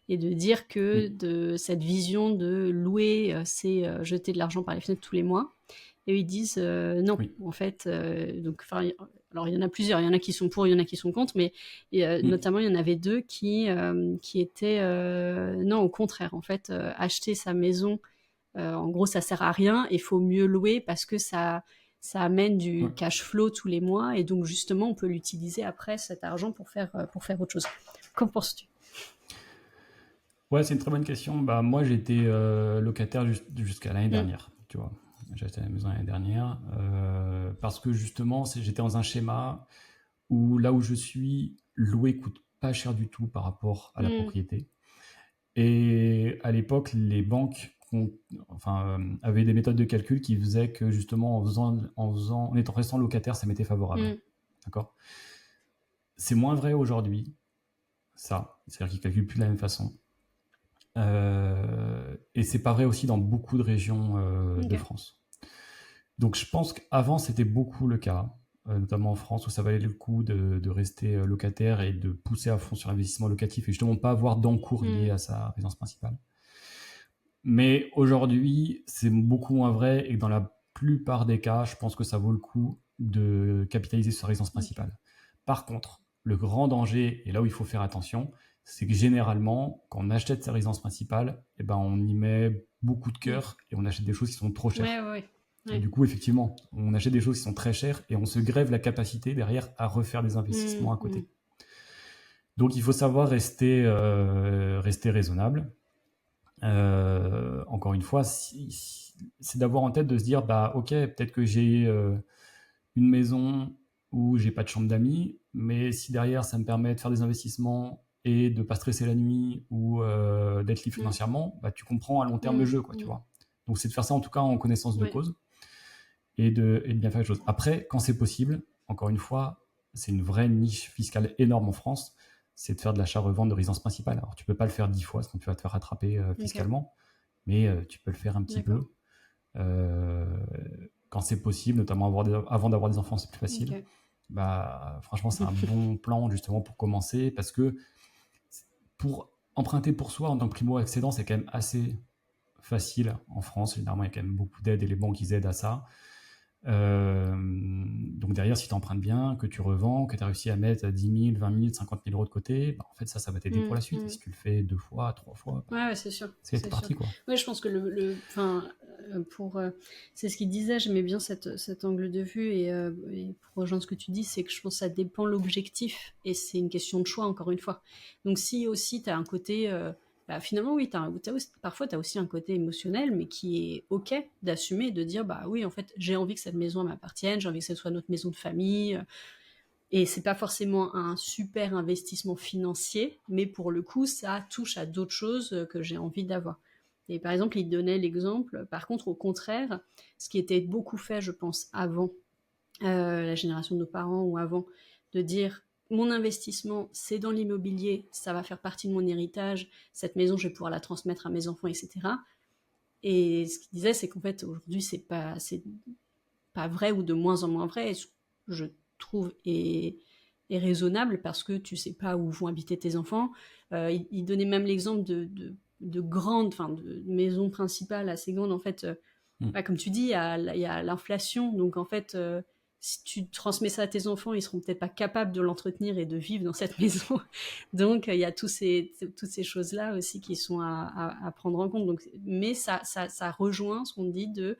et de dire que de cette vision de louer, c'est jeter de l'argent par les fenêtres tous les mois. Et ils disent non, en fait. Donc, alors, il y en a plusieurs. Il y en a qui sont pour, il y en a qui sont contre. Mais notamment, il y en avait deux qui étaient non, au contraire. En fait, acheter sa maison, en gros, ça sert à rien. Il faut mieux louer parce que ça amène du cash flow tous les mois. Et donc, justement, on peut l'utiliser après, cet argent, pour faire autre chose. Qu'en penses-tu ? Ouais, c'est une très bonne question. Bah, moi, j'étais locataire jusqu'à l'année dernière, tu vois. J'ai acheté la maison l'année dernière parce que justement, j'étais dans un schéma où là où je suis, louer coûte pas cher du tout par rapport à la propriété. Et à l'époque, les banques avaient des méthodes de calcul qui faisaient que justement, en étant restant locataire, ça m'était favorable. D'accord ? C'est moins vrai aujourd'hui, ça. C'est-à-dire qu'ils calculent plus de la même façon. Et c'est pas vrai aussi dans beaucoup de régions de France. Donc je pense qu'avant c'était beaucoup le cas, notamment en France, où ça valait le coup de rester locataire et de pousser à fond sur l'investissement locatif et justement pas avoir d'encours lié à sa résidence principale. Mais aujourd'hui c'est beaucoup moins vrai et dans la plupart des cas, je pense que ça vaut le coup de capitaliser sur sa résidence principale. Par contre, le grand danger, et là où il faut faire attention, c'est que généralement, quand on achète sa résidence principale, eh ben, on y met beaucoup de cœur et on achète des choses qui sont trop chères. Ouais. Et du coup, effectivement, on achète des choses qui sont très chères et on se grève la capacité derrière à refaire des investissements à côté. Donc, il faut savoir rester raisonnable. Encore une fois, c'est d'avoir en tête de se dire, bah, ok, peut-être que j'ai une maison où j'ai pas de chambre d'amis, mais si derrière ça me permet de faire des investissements et de pas stresser la nuit ou d'être libre financièrement, bah, tu comprends à long terme le jeu, quoi, tu vois. Donc c'est de faire ça en tout cas en connaissance de cause et de bien faire les choses. Après, quand c'est possible, encore une fois, c'est une vraie niche fiscale énorme en France, c'est de faire de l'achat-revente de résidence principale. Alors tu peux pas le faire 10 fois, sinon tu vas te faire rattraper fiscalement, mais tu peux le faire un petit peu. Quand c'est possible, notamment avant d'avoir des enfants, c'est plus facile. Bah, franchement, c'est un bon plan justement pour commencer parce que pour emprunter pour soi en tant que primo-accédant, c'est quand même assez facile en France. Généralement, il y a quand même beaucoup d'aides et les banques ils aident à ça. Donc derrière, si tu empruntes bien, que tu revends, que tu as réussi à mettre 10 000, 20 000, 50 000 euros de côté, bah, en fait, ça va t'aider pour la suite. Et si tu le fais 2 fois, 3 fois, ouais, c'est sûr. C'est parti, quoi. Oui, je pense que c'est ce qu'il disait, j'aimais bien cet angle de vue et pour rejoindre ce que tu dis, c'est que je pense que ça dépend l'objectif et c'est une question de choix, encore une fois. Donc si aussi tu as un côté... finalement, oui, parfois tu as aussi un côté émotionnel, mais qui est OK d'assumer, de dire, bah oui, en fait, j'ai envie que cette maison m'appartienne, j'ai envie que ce soit notre maison de famille. Et c'est pas forcément un super investissement financier, mais pour le coup, ça touche à d'autres choses que j'ai envie d'avoir. Et par exemple, il donnait l'exemple, par contre, au contraire, ce qui était beaucoup fait, je pense, avant la génération de nos parents ou avant, de dire mon investissement, c'est dans l'immobilier, ça va faire partie de mon héritage, cette maison, je vais pouvoir la transmettre à mes enfants, etc. Et ce qu'il disait, c'est qu'en fait, aujourd'hui, c'est pas vrai ou de moins en moins vrai, je trouve, est raisonnable parce que tu sais pas où vont habiter tes enfants. Il donnait même l'exemple de grandes, de maisons principales assez grandes, en fait. Comme tu dis, il y a l'inflation, donc en fait, si tu transmets ça à tes enfants, ils seront peut-être pas capables de l'entretenir et de vivre dans cette maison. Donc il y a toutes ces choses-là aussi qui sont à prendre en compte. Donc, mais ça rejoint ce qu'on dit de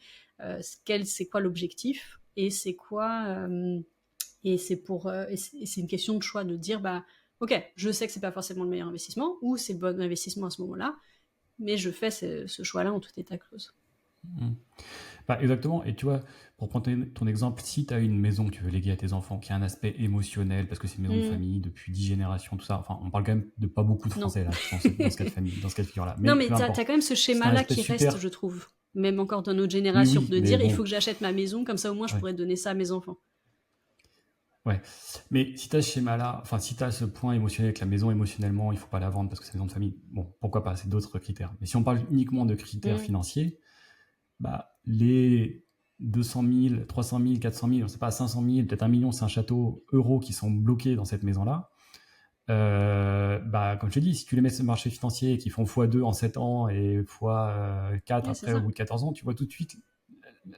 c'est quoi l'objectif et c'est quoi et c'est une question de choix de dire bah ok, je sais que c'est pas forcément le meilleur investissement ou c'est le bon investissement à ce moment-là, mais je fais ce choix-là en tout état de cause. Bah, exactement. Et tu vois, pour prendre ton exemple, si tu as une maison que tu veux léguer à tes enfants qui a un aspect émotionnel, parce que c'est une maison de famille depuis 10 générations, tout ça, enfin, on parle quand même de pas beaucoup de Français là, dans ce cas de famille, dans ce cas de figure-là. Mais non, mais tu as quand même ce schéma-là qui reste, je trouve, même encore dans notre génération, de dire il faut que j'achète ma maison, comme ça au moins je pourrais donner ça à mes enfants. Ouais, mais si tu as ce schéma-là, enfin, si tu as ce point émotionnel avec la maison, émotionnellement, il faut pas la vendre parce que c'est une maison de famille, bon, pourquoi pas, c'est d'autres critères. Mais si on parle uniquement de critères financiers, bah, les 200 000, 300 000, 400 000, on ne sait pas, 500 000, peut-être 1 million, c'est un château euros qui sont bloqués dans cette maison-là. Comme je te dis, si tu les mets sur le marché financier et qu'ils font x2 en 7 ans et x4 après au bout de 14 ans, tu vois tout de suite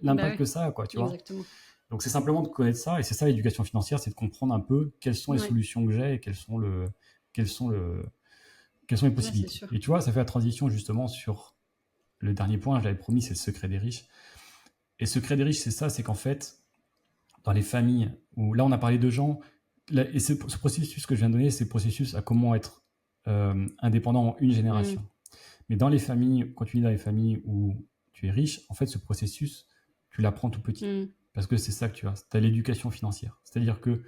l'impact que ça a, quoi, tu vois. Exactement. Donc c'est simplement de connaître ça, et c'est ça l'éducation financière, c'est de comprendre un peu quelles sont les solutions que j'ai et quelles sont les possibilités. Et tu vois, ça fait la transition justement sur le dernier point, j'avais promis, c'est le secret des riches. Et le secret des riches, c'est ça, c'est qu'en fait, dans les familles, où là on a parlé de gens, et ce processus que je viens de donner, c'est le processus à comment être indépendant en une génération. Mais dans les familles, quand tu vis dans les familles où tu es riche, en fait, ce processus, tu l'apprends tout petit. Parce que c'est ça que tu as. Tu as l'éducation financière. C'est-à-dire que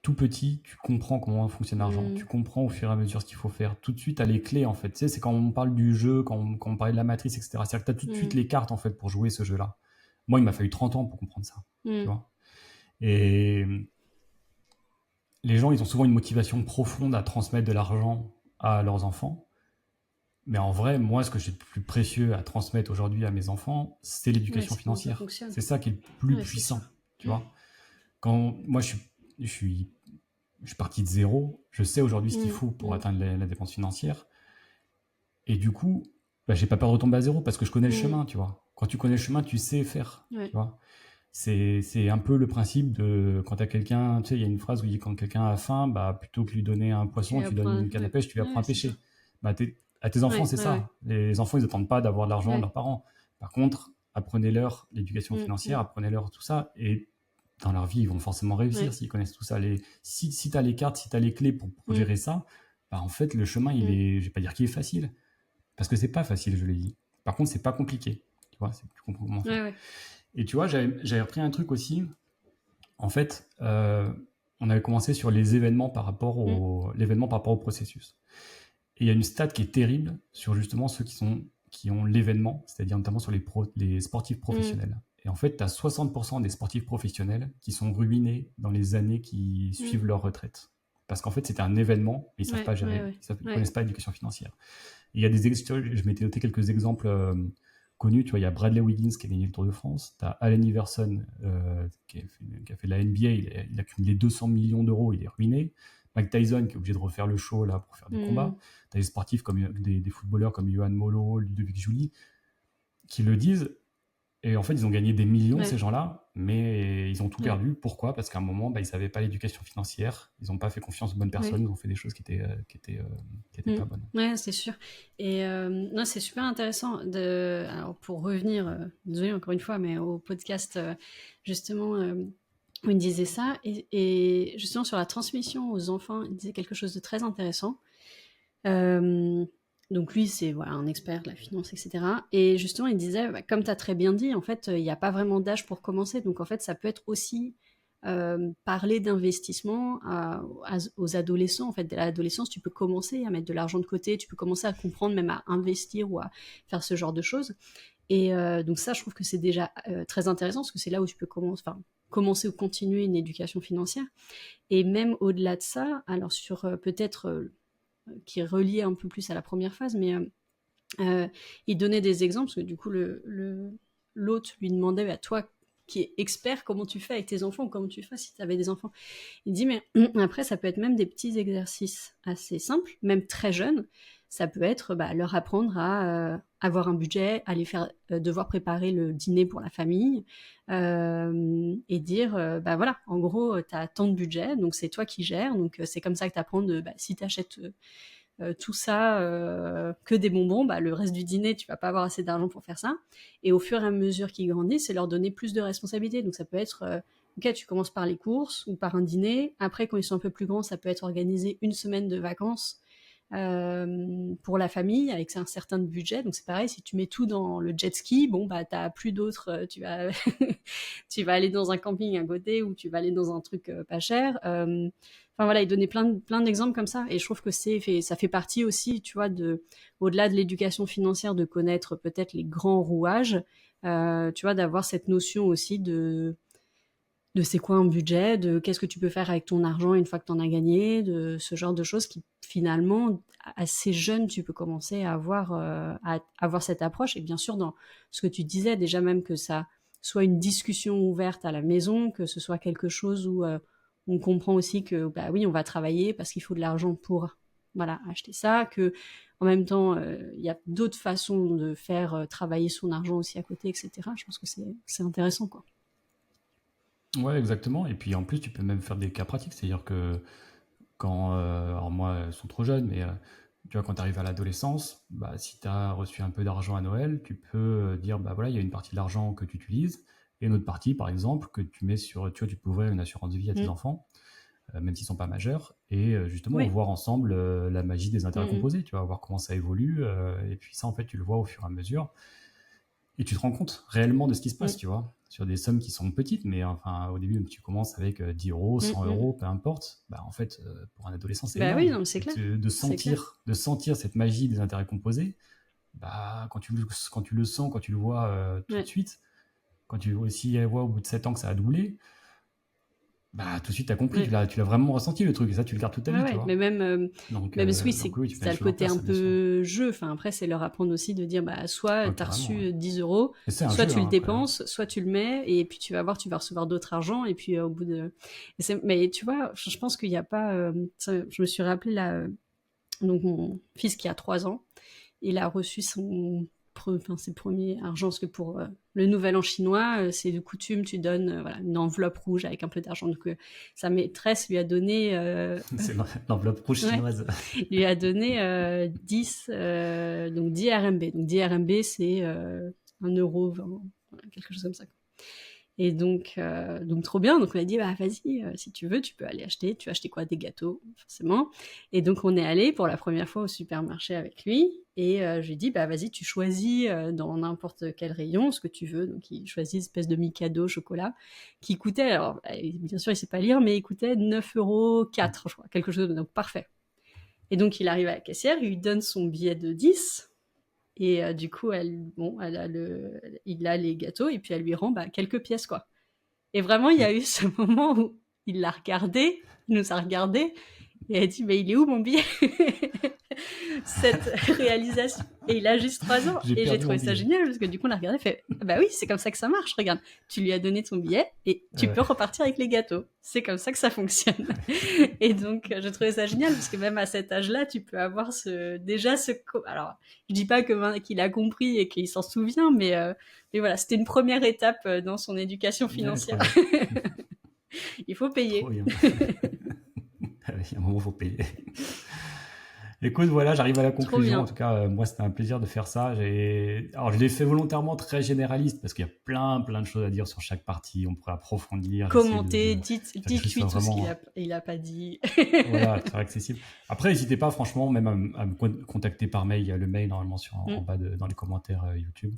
tout petit, tu comprends comment fonctionne l'argent. Tu comprends au fur et à mesure ce qu'il faut faire. Tout de suite, tu as les clés, en fait. Tu sais, c'est quand on parle du jeu, quand on parlait de la matrice, etc. C'est-à-dire que tu as tout de suite les cartes, en fait, pour jouer ce jeu-là. Moi, il m'a fallu 30 ans pour comprendre ça. Tu vois. Et les gens, ils ont souvent une motivation profonde à transmettre de l'argent à leurs enfants. Mais en vrai, moi, ce que j'ai de plus précieux à transmettre aujourd'hui à mes enfants, c'est l'éducation financière. C'est ça qui est le plus puissant, tu vois. Quand moi, je suis parti de zéro, je sais aujourd'hui ce qu'il faut pour atteindre la dépense financière. Et du coup, j'ai pas peur de retomber à zéro parce que je connais le chemin, tu vois. Quand tu connais le chemin, tu sais faire, tu vois. C'est un peu le principe de quand tu as quelqu'un, tu sais, il y a une phrase où il dit quand quelqu'un a faim, plutôt que lui donner un poisson, tu lui donnes une canne à pêche, tu lui apprends à pêcher. À tes enfants, c'est ça. Les enfants, ils n'attendent pas d'avoir de l'argent de leurs parents. Par contre, apprenez-leur l'éducation financière, apprenez-leur tout ça, et dans leur vie, ils vont forcément réussir s'ils connaissent tout ça. Si tu as les cartes, si tu as les clés pour gérer ça, en fait, le chemin, je ne vais pas dire qu'il est facile, parce que c'est pas facile, je l'ai dit. Par contre, c'est pas compliqué. Tu vois, tu comprends comment faire. Et tu vois, j'avais repris un truc aussi. En fait, on avait commencé sur les événements par rapport au processus. Et il y a une stat qui est terrible sur justement ceux qui ont l'événement, c'est-à-dire notamment sur les sportifs professionnels. Et en fait, tu as 60% des sportifs professionnels qui sont ruinés dans les années qui suivent leur retraite. Parce qu'en fait, c'était un événement et ils ne savent pas gérer, ils ne connaissent pas l'éducation financière. Et il y a je m'étais noté quelques exemples connus. Tu vois, il y a Bradley Wiggins qui a gagné le Tour de France. Tu as Allen Iverson qui a fait de la NBA. Il a cumulé 200 millions d'euros. Il est ruiné. Mike Tyson qui est obligé de refaire le show là pour faire des combats. Tu as des sportifs comme des footballeurs comme Yohan Molo, Ludovic Julie qui le disent. Et en fait, ils ont gagné des millions, ces gens-là, mais ils ont tout perdu. Pourquoi ? Parce qu'à un moment, ils n'avaient pas l'éducation financière, ils n'ont pas fait confiance aux bonnes personnes, ils ont fait des choses qui étaient pas bonnes. Ouais, c'est sûr. Et non, c'est super intéressant. Alors, pour revenir, désolé encore une fois, mais au podcast, justement, où il disait ça. Et justement, sur la transmission aux enfants, il disait quelque chose de très intéressant. Donc lui, c'est un expert de la finance, etc. Et justement, il disait, comme tu as très bien dit, en fait, il n'y a pas vraiment d'âge pour commencer. Donc en fait, ça peut être aussi parler d'investissement aux adolescents. En fait, dès l'adolescence, tu peux commencer à mettre de l'argent de côté, tu peux commencer à comprendre, même à investir ou à faire ce genre de choses. Et donc ça, je trouve que c'est déjà très intéressant parce que c'est là où tu peux commencer ou continuer une éducation financière. Et même au-delà de ça, alors sur peut-être... qui est relié un peu plus à la première phase, mais il donnait des exemples, parce que du coup, l'autre lui demandait à toi, qui est expert, comment tu fais avec tes enfants, ou comment tu fais si tu avais des enfants. Il dit, mais après, ça peut être même des petits exercices assez simples, même très jeunes. Ça peut être leur apprendre à avoir un budget, à les faire devoir préparer le dîner pour la famille, et dire, voilà, en gros, tu as tant de budget, donc c'est toi qui gères, donc c'est comme ça que tu apprends si tu achètes tout ça, que des bonbons, le reste du dîner, tu vas pas avoir assez d'argent pour faire ça. Et au fur et à mesure qu'ils grandissent, c'est leur donner plus de responsabilités. Donc ça peut être, ok, tu commences par les courses ou par un dîner. Après, quand ils sont un peu plus grands, ça peut être organiser une semaine de vacances pour la famille avec un certain budget. Donc c'est pareil, si tu mets tout dans le jet ski, t'as plus d'autres, tu vas tu vas aller dans un camping à côté ou tu vas aller dans un truc pas cher. Enfin voilà, il donnait plein d'exemples comme ça, et je trouve que ça fait partie aussi, tu vois, au-delà de l'éducation financière, de connaître peut-être les grands rouages, tu vois, d'avoir cette notion aussi de c'est quoi un budget, de qu'est-ce que tu peux faire avec ton argent une fois que tu en as gagné, de ce genre de choses qui finalement, assez jeune, tu peux commencer à avoir cette approche. Et bien sûr, dans ce que tu disais, déjà même que ça soit une discussion ouverte à la maison, que ce soit quelque chose où on comprend aussi que, bah oui, on va travailler parce qu'il faut de l'argent pour, voilà, acheter ça, que en même temps, il y a d'autres façons de faire travailler son argent aussi à côté, etc. Je pense que c'est intéressant, quoi. Ouais, exactement. Et puis en plus, tu peux même faire des cas pratiques. C'est-à-dire que quand, alors moi, elles sont trop jeunes, mais tu vois, quand tu arrives à l'adolescence, bah, si tu as reçu un peu d'argent à Noël, tu peux dire, bah voilà, il y a une partie de l'argent que tu utilises, et une autre partie, par exemple, que tu mets sur, tu vois, tu peux ouvrir une assurance vie à tes Mm. enfants, même s'ils sont pas majeurs, et justement, Oui. voir ensemble la magie des intérêts Mm, composés, tu vois, voir comment ça évolue, et puis ça, en fait, tu le vois au fur et à mesure. Et tu te rends compte réellement de ce qui se passe, mm, tu vois, sur des sommes qui sont petites, mais enfin, au début, tu commences avec 10 euros, mm, 100 mm. euros, peu importe. Bah, en fait, pour un adolescent, c'est Bah oui, énorme. non, mais c'est Et clair. C'est clair. de sentir cette magie des intérêts composés, bah, quand tu le sens, quand tu le vois tout de Ouais. suite, quand tu aussi vois au bout de 7 ans que ça a doublé, bah, tout de suite, tu as compris, Ouais. tu l'as vraiment ressenti le truc, et ça, tu le gardes toute ta Ouais, vie, tu ouais, mais vois. même, même oui, Donc oui, tu mets ça les a le choses en côté place, un ça, bien sûr. peu jeu. Enfin, après, c'est leur apprendre aussi de dire, bah, soit Ouais, tu as carrément, ouais. reçu 10 euros, Et c'est un soit jeu, tu le hein, après, hein. dépenses, soit tu le mets, et puis tu vas voir, tu vas recevoir d'autres argent, et puis au bout de. Mais tu vois, je pense qu'il n'y a pas. Je me suis rappelé là, donc mon fils qui a 3 ans, il a reçu ses premiers argent, parce que pour le nouvel an chinois, c'est de coutume, tu donnes voilà, une enveloppe rouge avec un peu d'argent. Donc sa maîtresse lui a donné, C'est l'enveloppe rouge ouais, chinoise. lui a donné 10, donc 10 RMB. Donc 10 RMB, c'est 1 euro, 20, voilà, quelque chose comme ça. Donc trop bien. Donc on a dit, bah vas-y, si tu veux, tu peux aller acheter. Tu as acheté quoi? Des gâteaux, forcément. Et donc on est allé pour la première fois au supermarché avec lui. Et je lui ai dit, bah vas-y, tu choisis dans n'importe quel rayon ce que tu veux. Donc il choisit une espèce de Mikado chocolat qui coûtait, alors bien sûr il sait pas lire, mais il coûtait 9,04 €, je crois, quelque chose de donc parfait. Et donc il arrive à la caissière, il lui donne son billet de 10. Et du coup, il a les gâteaux et puis elle lui rend quelques pièces, quoi. Et vraiment, il y a eu ce moment où il l'a regardé, il nous a regardé et elle a dit, mais il est où mon billet? Cette réalisation. Et il a juste 3 ans. J'ai Et j'ai perdu mon trouvé ça billet. génial parce que du coup, on l'a regardé et fait, bah oui, c'est comme ça que ça marche. Regarde, tu lui as donné ton billet et tu peux repartir avec les gâteaux. C'est comme ça que ça fonctionne. Et donc, j'ai trouvé ça génial parce que même à cet âge-là, tu peux avoir alors, je dis pas qu'il a compris et qu'il s'en souvient, mais voilà, c'était une première étape dans son éducation Ouais, trop financière. bien. Il faut Trop payer. bien. Il y a un moment, il faut payer. Écoute, voilà, j'arrive à la Trop conclusion. En bien. tout cas, moi, c'était un plaisir de faire ça. Alors, je l'ai fait volontairement très généraliste parce qu'il y a plein de choses à dire sur chaque partie. On pourrait approfondir, essayer Commentez, de faire quelque chose qui dites-lui soit tout ce vraiment, il a pas dit. voilà, très accessible. Après, n'hésitez pas, franchement, même à me contacter par mail. Il y a le mail normalement en Mm. bas dans les commentaires YouTube.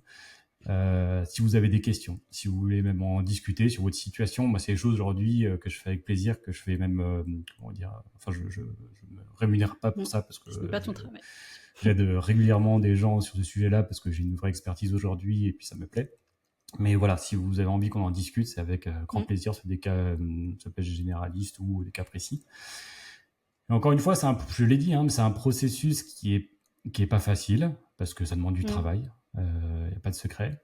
Si vous avez des questions, si vous voulez même en discuter sur votre situation, moi c'est des choses aujourd'hui que je fais avec plaisir, que je fais même, comment dire, enfin je me rémunère pas pour ça parce que Ce n'est pas ton travail. j'aide régulièrement des gens sur ce sujet-là parce que j'ai une vraie expertise aujourd'hui et puis ça me plaît. Mais voilà, si vous avez envie qu'on en discute, c'est avec grand plaisir. C'est des cas, ça peut être généraliste ou des cas précis. Et encore une fois, je l'ai dit, hein, mais c'est un processus qui est pas facile parce que ça demande du travail. Il n'y a pas de secret.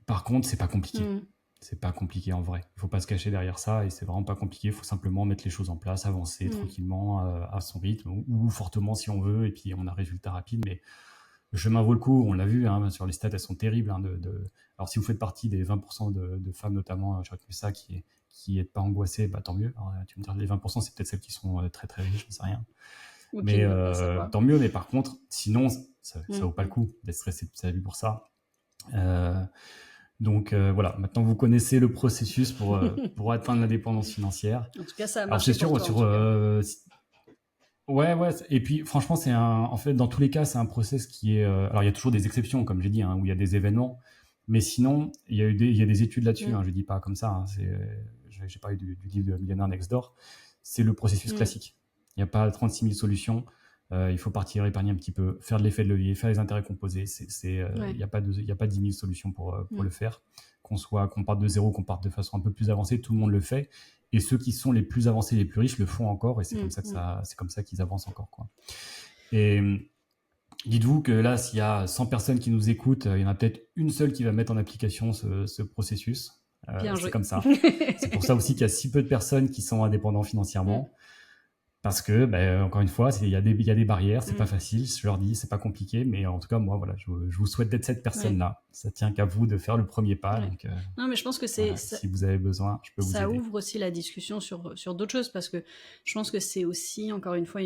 Par contre, c'est pas compliqué. Mm. C'est pas compliqué en vrai. Il faut pas se cacher derrière ça et c'est vraiment pas compliqué. Il faut simplement mettre les choses en place, avancer tranquillement à son rythme ou fortement si on veut et puis on a un résultat rapide. Mais le chemin vaut le coup. On l'a vu hein, sur les stats, elles sont terribles. Hein, Alors si vous faites partie des 20% de femmes notamment, je retenu ça qui est pas angoissées, bah tant mieux. Alors, tu me dis les 20%, c'est peut-être celles qui sont très très riches, je ne sais rien. Ok, Mais bah, ça va. tant mieux. Mais par contre, sinon, ça vaut pas le coup d'être stressé toute sa vie pour ça. Donc voilà, maintenant vous connaissez le processus pour atteindre l'indépendance financière. En tout cas, ça a Alors marché c'est pour sûr, toi, en tout cas. ouais, et puis franchement, en fait, dans tous les cas, c'est un process qui est. Alors il y a toujours des exceptions, comme j'ai dit, hein, où il y a des événements, mais sinon, il y a des études là-dessus. Hein, je dis pas comme ça. Hein, j'ai parlé du livre de Millionaire Next Door. C'est le processus classique. Il n'y a pas 36 000 solutions. Il faut partir épargner un petit peu, faire de l'effet de levier, faire les intérêts composés. Il n'y a pas 10 000 solutions pour le faire. Qu'on parte de zéro, qu'on parte de façon un peu plus avancée, tout le monde le fait. Et ceux qui sont les plus avancés, les plus riches le font encore. Et c'est comme ça qu'ils avancent encore, quoi. Et dites-vous que là, s'il y a 100 personnes qui nous écoutent, il y en a peut-être une seule qui va mettre en application ce processus. Bien c'est joué. comme ça. C'est pour ça aussi qu'il y a si peu de personnes qui sont indépendants financièrement. Parce que, encore une fois, il y a des barrières, c'est pas facile. Je leur dis, c'est pas compliqué, mais en tout cas, moi, voilà, je vous souhaite d'être cette personne-là. Ça tient qu'à vous de faire le premier pas. Donc, non, mais je pense que voilà, si vous avez besoin, je peux vous aider. Ça ouvre aussi la discussion sur d'autres choses, parce que je pense que c'est aussi, encore une fois,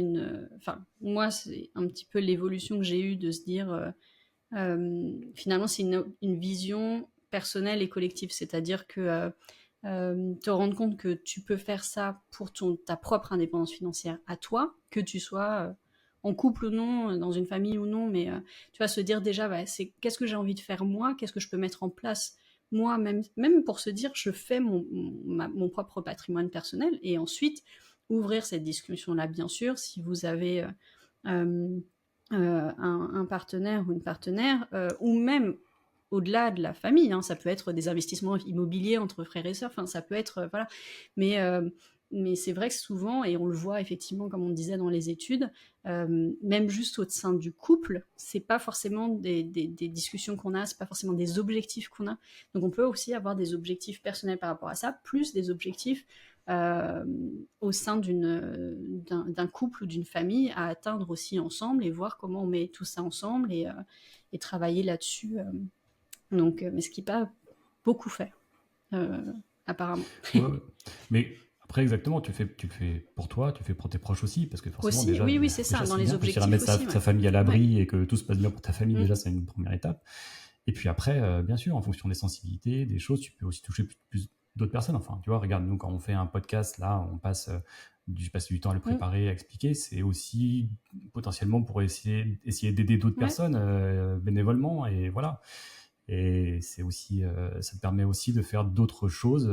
moi, c'est un petit peu l'évolution que j'ai eue de se dire, finalement, c'est une vision personnelle et collective, c'est-à-dire que te rendre compte que tu peux faire ça pour ta propre indépendance financière à toi, que tu sois en couple ou non, dans une famille ou non, mais tu vas se dire déjà, c'est qu'est-ce que j'ai envie de faire moi, qu'est-ce que je peux mettre en place moi, même pour se dire, je fais mon propre patrimoine personnel, et ensuite ouvrir cette discussion-là, bien sûr, si vous avez un partenaire ou une partenaire, ou même au-delà de la famille, ça peut être des investissements immobiliers entre frères et sœurs, ça peut être, voilà. Mais c'est vrai que souvent, et on le voit effectivement, comme on disait dans les études, même juste au sein du couple, c'est pas forcément des discussions qu'on a, c'est pas forcément des objectifs qu'on a. Donc on peut aussi avoir des objectifs personnels par rapport à ça, plus des objectifs au sein d'un couple ou d'une famille à atteindre aussi ensemble, et voir comment on met tout ça ensemble, et travailler là-dessus. Donc, mais ce qui n'est pas beaucoup fait, apparemment. Ouais. Mais après, exactement, tu fais pour toi, tu fais pour tes proches aussi, parce que forcément, aussi, déjà, oui, c'est ça, dans les bien, objectifs réussir à mettre aussi. sa famille à l'abri et que tout se passe bien pour ta famille, déjà, c'est une première étape. Et puis après, bien sûr, en fonction des sensibilités, des choses, tu peux aussi toucher plus d'autres personnes. Enfin, tu vois, regarde, nous, quand on fait un podcast, là, je passe du temps à le préparer, à expliquer. C'est aussi potentiellement pour essayer d'aider d'autres personnes bénévolement, et voilà. Et c'est aussi, ça te permet aussi de faire d'autres choses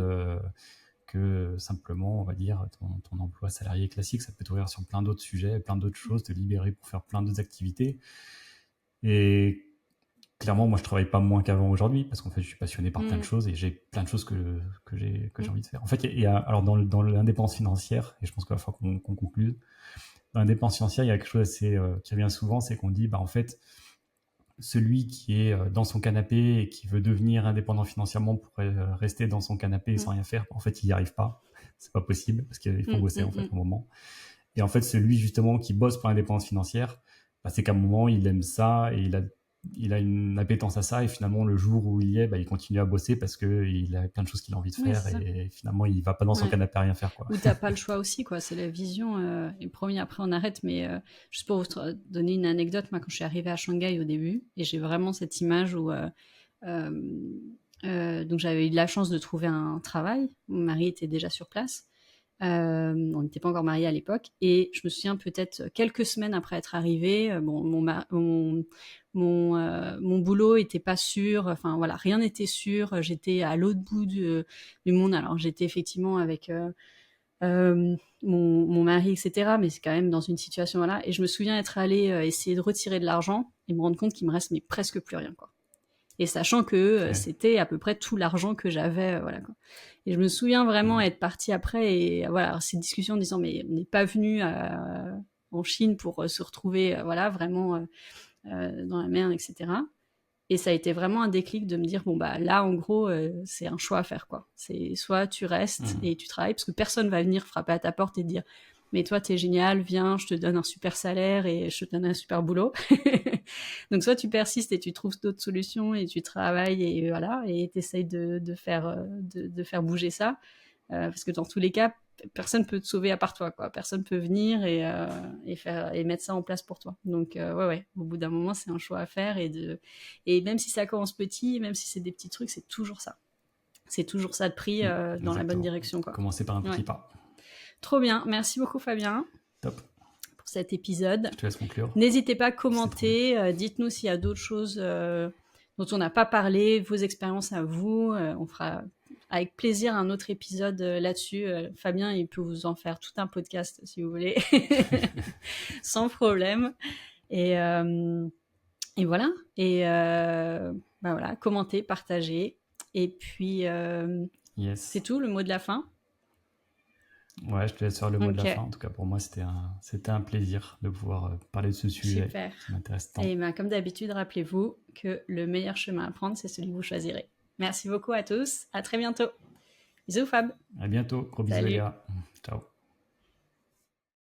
que simplement, on va dire, ton emploi salarié classique. Ça peut t'ouvrir sur plein d'autres sujets, plein d'autres choses, te libérer pour faire plein d'autres activités. Et clairement, moi, je travaille pas moins qu'avant aujourd'hui, parce qu'en fait, je suis passionné par plein de choses, et j'ai plein de choses que j'ai envie de faire. En fait, alors dans l'indépendance financière, et je pense qu'il va falloir qu'on conclue, dans l'indépendance financière, il y a quelque chose qui revient souvent, c'est qu'on dit, en fait, celui qui est dans son canapé et qui veut devenir indépendant financièrement pourrait rester dans son canapé sans rien faire. En fait, il n'y arrive pas. C'est pas possible, parce qu'il faut bosser en fait un moment. Et en fait, celui justement qui bosse pour l'indépendance financière, c'est qu'à un moment, il aime ça et il a une appétence à ça, et finalement, le jour où il y est, il continue à bosser parce qu'il a plein de choses qu'il a envie de faire, et finalement, il va pas dans son canapé à rien faire, quoi. Ou t'as pas le choix aussi, quoi. C'est la vision. Et promis, après on arrête, mais juste pour vous donner une anecdote, moi, quand je suis arrivée à Shanghai au début, et j'ai vraiment cette image où donc j'avais eu de la chance de trouver un travail. Mon mari était déjà sur place. On n'était pas encore mariés à l'époque, et je me souviens, peut-être quelques semaines après être arrivée, mon boulot était pas sûr, enfin voilà, rien n'était sûr, j'étais à l'autre bout du monde. Alors j'étais effectivement avec mon mari, etc., mais c'est quand même dans une situation, voilà. Et je me souviens être allée essayer de retirer de l'argent et me rendre compte qu'il me reste presque plus rien, quoi. Et sachant que c'était à peu près tout l'argent que j'avais, voilà, quoi. Et je me souviens vraiment être partie après, et voilà, ces discussions en disant, mais on n'est pas venu en Chine pour se retrouver, voilà, vraiment dans la merde, etc. Et ça a été vraiment un déclic de me dire, bon, là, en gros, c'est un choix à faire, quoi. C'est soit tu restes et tu travailles, parce que personne va venir frapper à ta porte et te dire, mais toi, t'es génial, viens, je te donne un super salaire et je te donne un super boulot. Donc, soit tu persistes et tu trouves d'autres solutions et tu travailles, et voilà, et t'essayes de faire bouger ça. Parce que dans tous les cas, personne peut te sauver à part toi, quoi. Personne peut venir et mettre ça en place pour toi. Donc, ouais, au bout d'un moment, c'est un choix à faire, et même si ça commence petit, même si c'est des petits trucs, c'est toujours ça. C'est toujours ça de pris dans la bonne direction, quoi. Commencer par un petit pas. Trop bien. Merci beaucoup, Fabien. Top. Pour cet épisode. Je te laisse conclure. N'hésitez pas à commenter. Dites-nous s'il y a d'autres choses dont on n'a pas parlé, vos expériences à vous. On fera avec plaisir un autre épisode là-dessus. Fabien, il peut vous en faire tout un podcast si vous voulez. Sans problème. Et voilà. Et voilà, commentez, partagez. Et puis, c'est tout, le mot de la fin. Ouais, je te laisse faire le mot de la fin. En tout cas, pour moi, c'était un plaisir de pouvoir parler de ce sujet. Super. Qui m'intéresse tant. Et comme d'habitude, rappelez-vous que le meilleur chemin à prendre, c'est celui que vous choisirez. Merci beaucoup à tous. À très bientôt. Bisous Fab. À bientôt. Gros bisous Salut. les gars. Ciao.